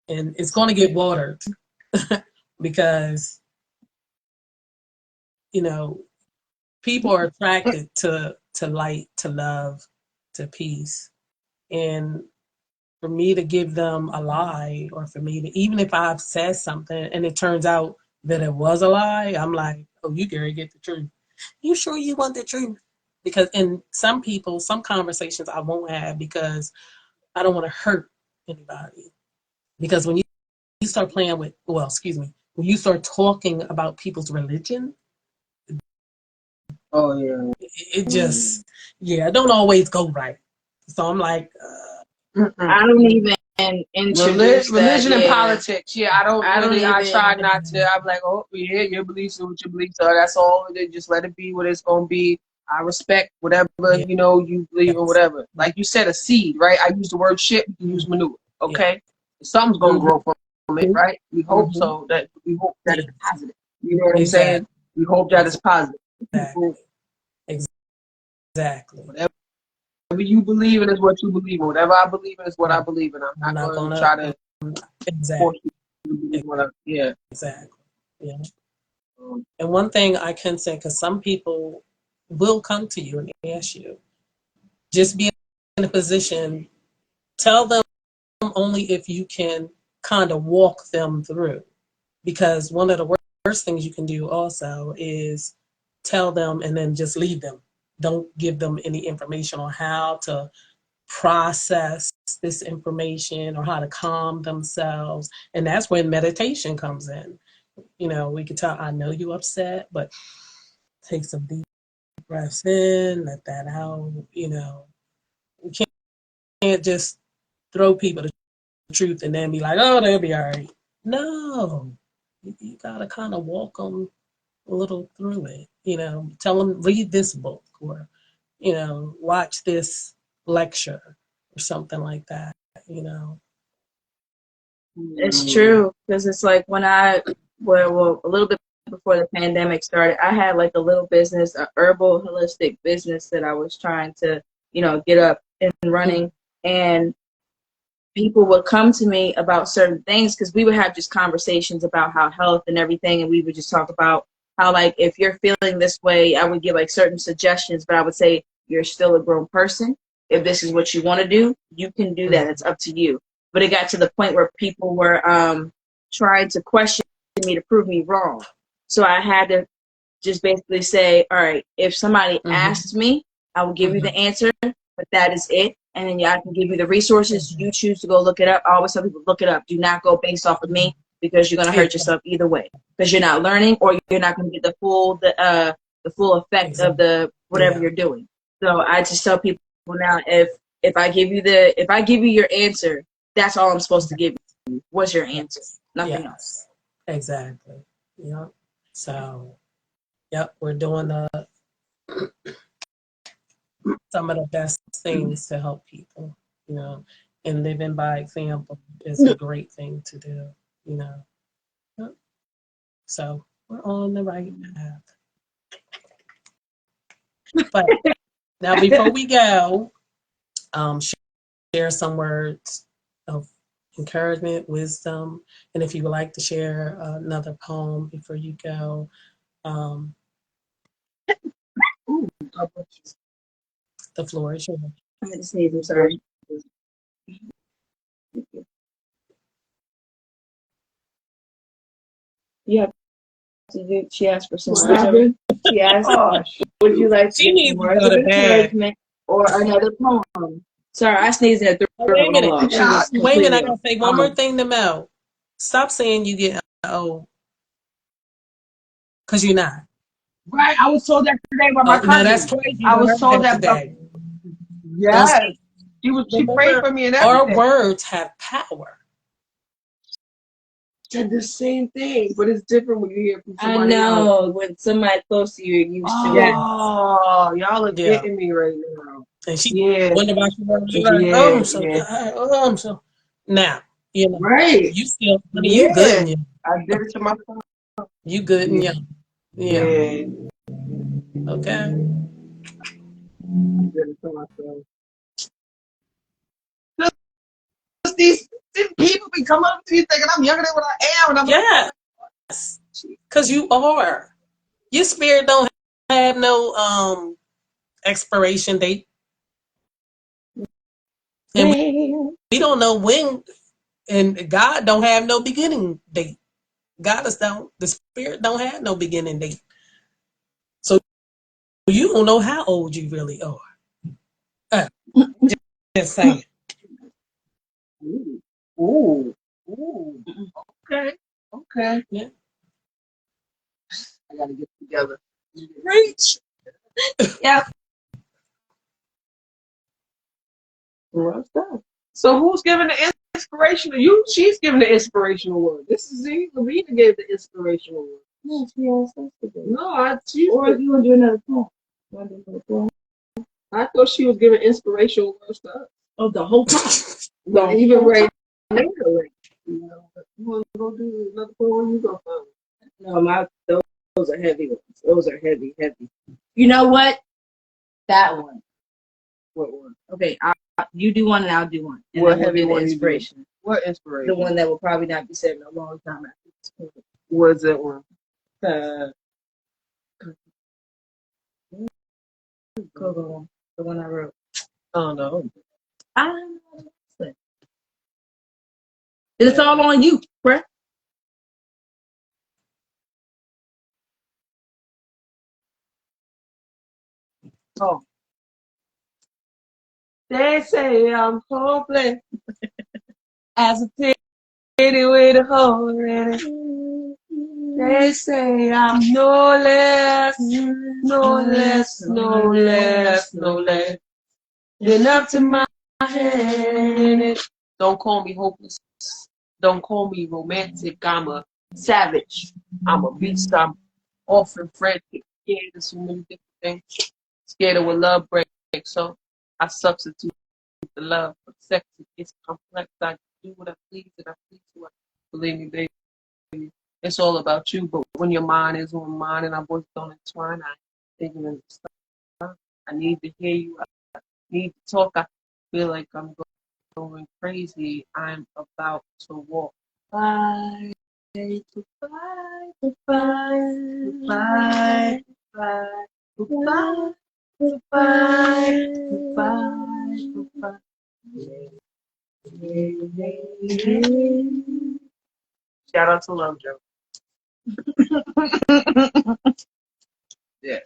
and it's going to get watered because people are attracted to light, to love, to peace. And for me to give them a lie, or for me to, even if I've said something and it turns out that it was a lie, I'm like, oh, you gotta get the truth. You sure you want the truth? Because in some conversations I won't have, because I don't want to hurt anybody. Because when you start playing with, when you start talking about people's religion, oh yeah, it just it don't always go right. So I'm like, I don't even introduce religion and politics. Yeah, I don't. I try not to. I'm like, oh yeah, your beliefs are what your beliefs are. That's all. Just let it be what it's gonna be. I respect whatever you believe or whatever. Like you said, a seed, right? I use the word shit. You can use manure. Okay, something's gonna grow from it, right? We hope so. That we hope that it's positive. You know what I'm saying? We hope that it's positive. Exactly. Whatever you believe in is what you believe in. Whatever I believe in is what I believe in. I'm not going to try to force you to believe what yeah. Exactly. Yeah. And one thing I can say, because some people will come to you and ask you, just be in a position, tell them only if you can kind of walk them through. Because one of the worst things you can do also is tell them and then just leave them. Don't give them any information on how to process this information or how to calm themselves. And that's when meditation comes in. You know, we can tell, I know you're upset, but take some deep breaths in, let that out. You know, we can't just throw people the truth and then be like, oh, they'll be all right. No, you got to kind of walk them a little through it. You know, tell them, read this book or, you know, watch this lecture or something like that, you know. It's true, because it's like when well, a little bit before the pandemic started, I had like a little business, a herbal holistic business that I was trying to, get up and running. And people would come to me about certain things because we would have just conversations about how health and everything, and we would just talk about how, like, if you're feeling this way, I would give like certain suggestions, but I would say you're still a grown person. If this is what you want to do, you can do that. It's up to you. But it got to the point where people were trying to question me to prove me wrong. So I had to just basically say, all right, if somebody asks me, I will give you the answer, but that is it. And then I can give you the resources. You choose to go look it up. I always tell people, look it up. Do not go based off of me, because you're going to hurt yourself either way, because you're not learning, or you're not going to get the full effect of the whatever you're doing. So I just tell people now, if I give you your answer, that's all I'm supposed to give you. What's your answer? Nothing else. Exactly. Yep. So, yep, we're doing some of the best things to help people, you know, and living by example is a great thing to do, you know. Yep. So we're on the right path. But now, before we go, share some words of encouragement, wisdom, and if you would like to share another poem before you go, the floor is yours. I had to sneeze. I'm sorry. Yeah. She asked for some words. She asked, would you like She needs some to words go of to bed. encouragement or another poem? Sorry, I sneezed at the Wait a minute. Wait a minute. I completely gotta say one more thing to Mel. Stop saying you get old, because you're not. Right, I was told that today by my Now that's cousin. crazy I for was her told that today. yes. She prayed Remember, for me and our everything. words have power. Said the same thing, but it's different when you hear from somebody else. I know, when somebody close to you, you're used to it. Oh, y'all are getting me right now. And she wonder why she works. Like, oh, I'm so tired. Oh, I'm so. Now, you know, you still, I mean, you good and young. I did it to myself. You good and young. Yeah. Okay. I did it to myself. These people be coming up to you thinking I'm younger than what I am, and I'm yes, because you are. Your spirit don't have no expiration date, and we don't know when. And God don't have no beginning date. God don't. The spirit don't have no beginning date. So you don't know how old you really are. Just saying. Ooh. Okay. Yeah. I gotta get together. Reach. Yep. So who's giving the inspirational? You? She's giving the inspirational word. This is Lavina gave the inspirational word. No, she asked us to do. No, Or if you want to do another poem. I thought she was giving inspirational words to us. Oh, the whole time. No, even right now, you know. But you want to go do another poem? You go find it. No, those are heavy ones. Those are heavy. You know what? That one. What one? Okay, you do one and I'll do one. And What then we'll heavy do the one you do? inspiration. What inspiration? The one that will probably not be said in a long time after this point. What's that one? Go one. The one I wrote. Oh no. I don't know. It's all on you, bruh. Oh. They say I'm hopeless as a pity with a hole in it. They say I'm no less than up to my head in it. Don't call me hopeless. Don't call me romantic. I'm a savage. I'm a beast. I'm often frantic. Scared of so many different things. Scared of a love break. So I substitute the love for sex. It's complex. I do what I please and I please what. Believe me, baby. It's all about you. But when your mind is on mine and our voices don't entwine, I think I need to hear you. I need to talk. I feel like I'm going crazy. I'm about to walk. Bye. Goodbye. Goodbye. Goodbye. Goodbye. Goodbye. Goodbye. Goodbye. Shout out to Love Joe. Yeah.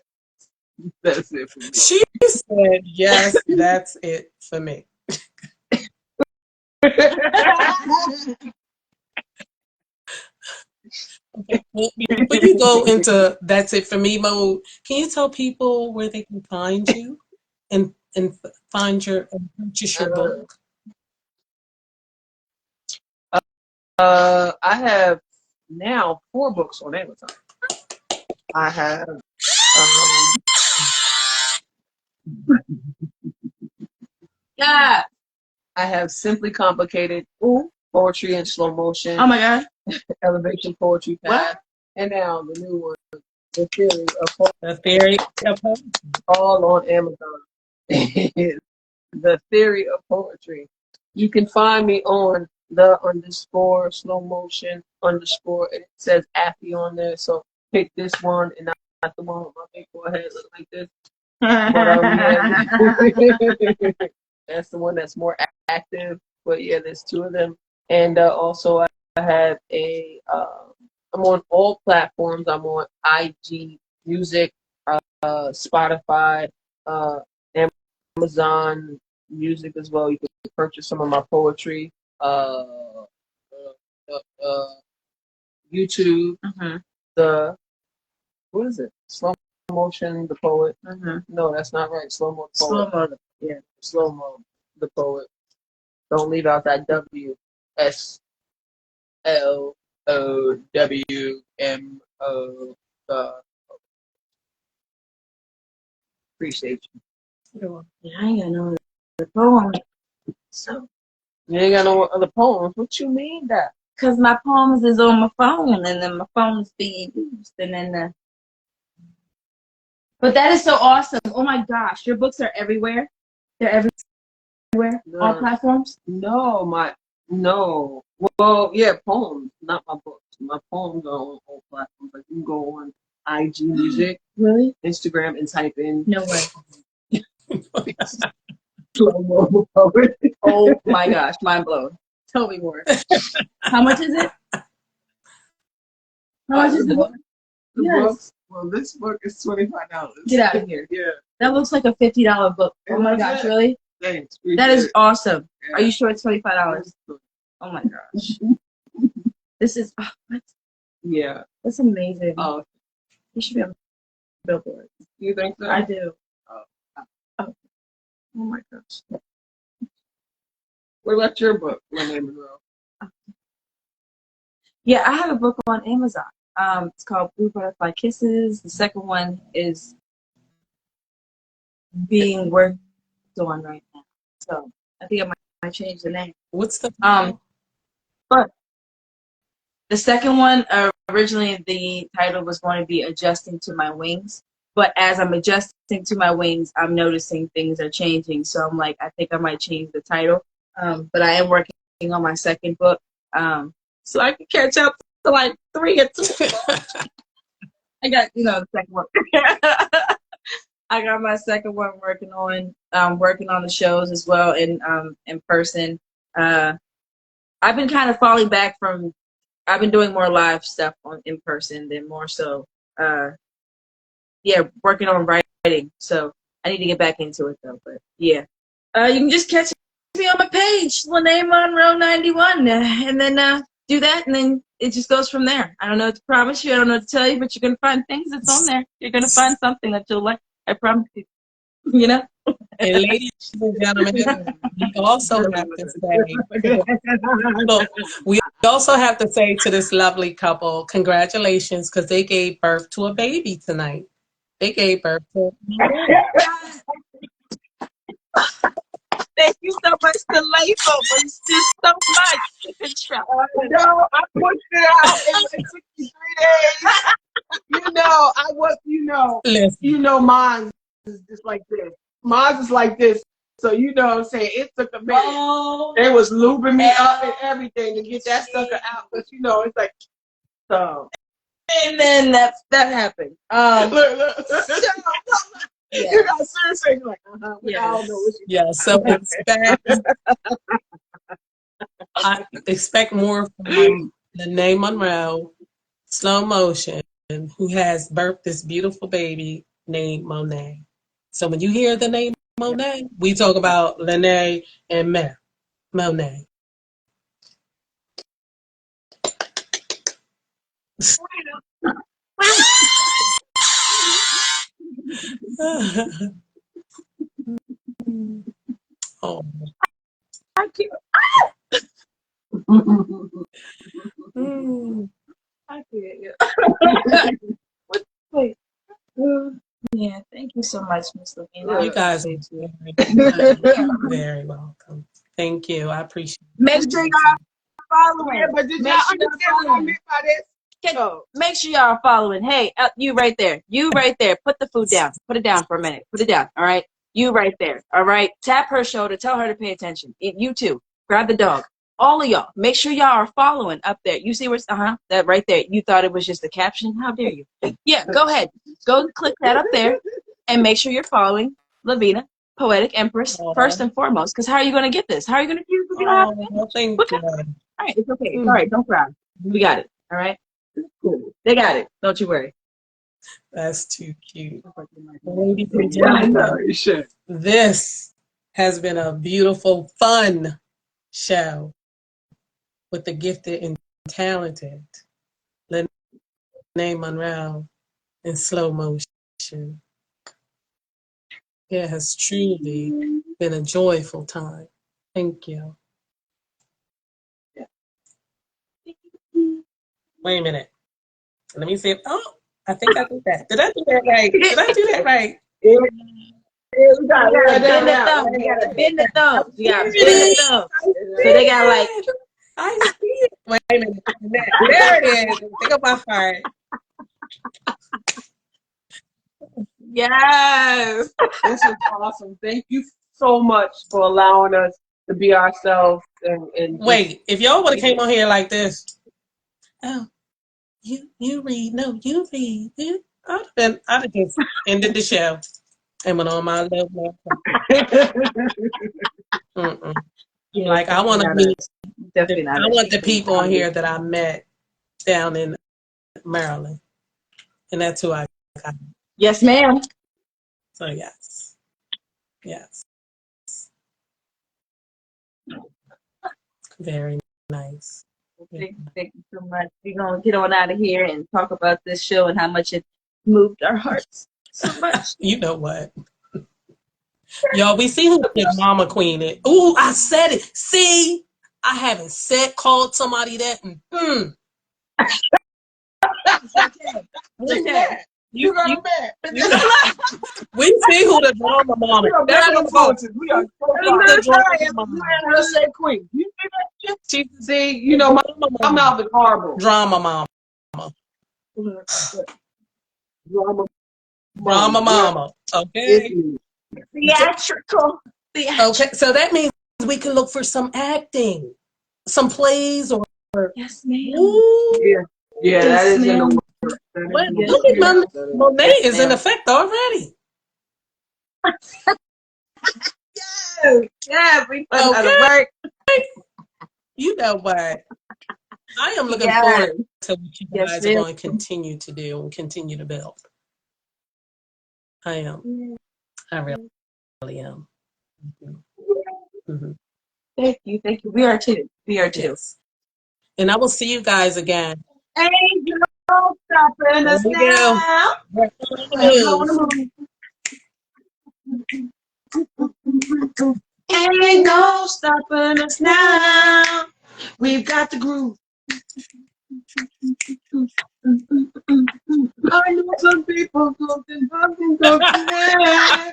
That's it for me. She said, yes, that's it for me. Okay. Before you go into that's it for me mode, can you tell people where they can find you and find your and purchase your book? I have now 4 books on Amazon. I have Yeah. I have Simply Complicated Poetry in Slow Motion. Oh my God. Elevation Poetry Path. What? And now the new one, The Theory of Poetry. The Theory of Poetry. All on Amazon. The Theory of Poetry. You can find me on the _ slow motion _ and it says Affy on there. So pick this one and not the one with my big forehead look like this. But yeah. That's the one that's more active. But yeah, there's 2 of them. And also I have I'm on all platforms. I'm on IG Music, Spotify, Amazon Music as well. You can purchase some of my poetry. YouTube. What is it? Slow Motion, the poet. No, that's not right. SlowMo, the poet. SlowMo. Yeah. SlowMo, the poet. Don't leave out that W. SlowMo. Appreciate you. Yeah, I ain't got no other poem. So. You ain't got no other poems. What you mean that? Because my poems is on my phone, and then my phone's being used, and then But that is so awesome. Oh my gosh, your books are everywhere. They're everywhere. All platforms. No. Well, yeah, poems, not my books. My poems are on all platforms. Like you can go on IG Music, Really? Instagram, and type in. No way. SlowMo poet. Oh my gosh, mind blown. Tell me more. How much is it? How much is the book? Yes. Well, this book is $25. Get out of here. Yeah. That looks like a $50 book. Oh my gosh, really? Thanks. That is awesome. Yeah. Are you sure it's $25? Oh my gosh. This is what? Yeah. That's amazing. Oh. You should be on Billboard. You think so? I do. Oh my gosh. What about your book, LanaiMonroe? Yeah, I have a book on Amazon. It's called Blue Butterfly Kisses. The second one is being worked on right now. So I think I might change the name. What's the but the second one, originally the title was going to be Adjusting to My Wings, But as I'm adjusting to my wings, I'm noticing things are changing. So I'm like, I think I might change the title. But I am working on my second book, so I can catch up to like 3 or 2. I got, the second one. I got my second one working on the shows as well in person. I've been kind of falling back from. I've been doing more live stuff in person than more so. Working on writing. So I need to get back into it though. But yeah, you can just catch me on my page, LanaiMonroe 91, and then do that, and then it just goes from there. I don't know what to promise you. I don't know what to tell you, but you're gonna find things that's on there. You're gonna find something that you'll like. I promise you. You know. And ladies and gentlemen, we also have to say, look, we also have to say to this lovely couple, congratulations, because they gave birth to a baby tonight. They gave birth to Thank you so much to Leifa. It's just so much. No, I pushed it out. It took me 3 days. Mine is just like this. Mine is like this. So what I'm saying, it took a minute. They was lubing me up and everything to get that sucker out. But it's like so. And then that happened. Look. Yeah. You got seriously like, Yeah. I don't know what you so expect more from LanaiMonroe, Slow Motion, who has birthed this beautiful baby named Monet. So when you hear the name Monet, we talk about Lanai and Monet. Oh. I can't. I can't. Wait. Yeah, thank you so much, Miss Lavina. You guys are very welcome. Thank you. I appreciate it. Make sure y'all following. Yeah, but did y'all understand what I meant by this? Make sure y'all are following. Hey, you right there. You right there. Put the food down. Put it down for a minute. Put it down. All right. You right there. All right. Tap her shoulder. Tell her to pay attention. You too. Grab the dog. All of y'all. Make sure y'all are following up there. You see where's that right there. You thought it was just a caption? How dare you? Yeah, go ahead. Go click that up there and make sure you're following Lavina, Poetic Empress, first and foremost. Because how are you going to get this? How are you going to do this if you don't have thank you. All right, it's okay. All right, don't cry. We got it. All right? Cool. They got it. Don't you worry. That's too cute. Ladies and gentlemen, this has been a beautiful, fun show with the gifted and talented LanaiMonroe in Slow Motion. It has truly been a joyful time. Thank you. Wait a minute. Let me see if, I think I did that. Did I do that right? Did I do that right? Yeah, we got to bend the thumb. You got to bend the thumb. You got to bend the thumb. So they got like. I see it. Wait a minute. There it is. Think of my heart. Yes. This is awesome. Thank you so much for allowing us to be ourselves. And wait, if y'all would have came on here like this, you read, no, you read. I'd have just ended the show and went on my little Like I want to meet. I want the people on here that I met down in Maryland, and that's who I got. Yes, ma'am. So yes. Very nice. Thank you so much. We're gonna get on out of here and talk about this show and how much it moved our hearts so much. You know what? Y'all, we see who the drama queen is. Ooh, I said it. See, I haven't called somebody that. You got a man. We see who the drama mama is. That's what I'm talking. We are the drama mama. Say queen. You see that? See, my mouth is horrible. Drama mama. Drama Mama. Okay. Theatrical. Okay. So that means we can look for some acting, some plays, or Yes, ma'am. ooh. Yeah, that is in the works. Well, look at Monet is in effect already. Yeah, we put her to Okay. work. You know what? I am looking Yes. forward to what you Yes, guys are ma'am. going to continue to do and continue to build. I am. I really am. Mm-hmm. Thank you. Thank you. We are too. We are too. Yes. And I will see you guys again. Ain't no stopping There us we go. now. We're on We're the on the move. Ain't no stopping us now. We've got the groove. I know some people something. Yeah.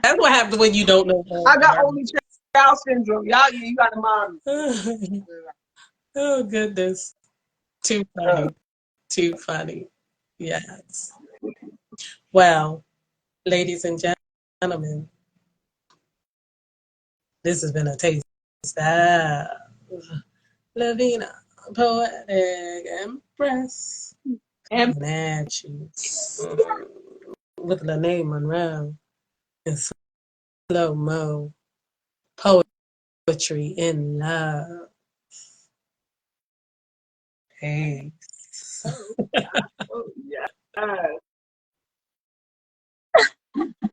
That's what happens when you don't know. I got only child syndrome. Y'all, yeah, you got to mind me. Oh, goodness. Too funny. Too funny. Yes. Well, ladies and gentlemen, this has been a taste of Lavina Poetic Empress. And Coming at you with LanaiMonroe and SlowMo. Poetry in love. Peace.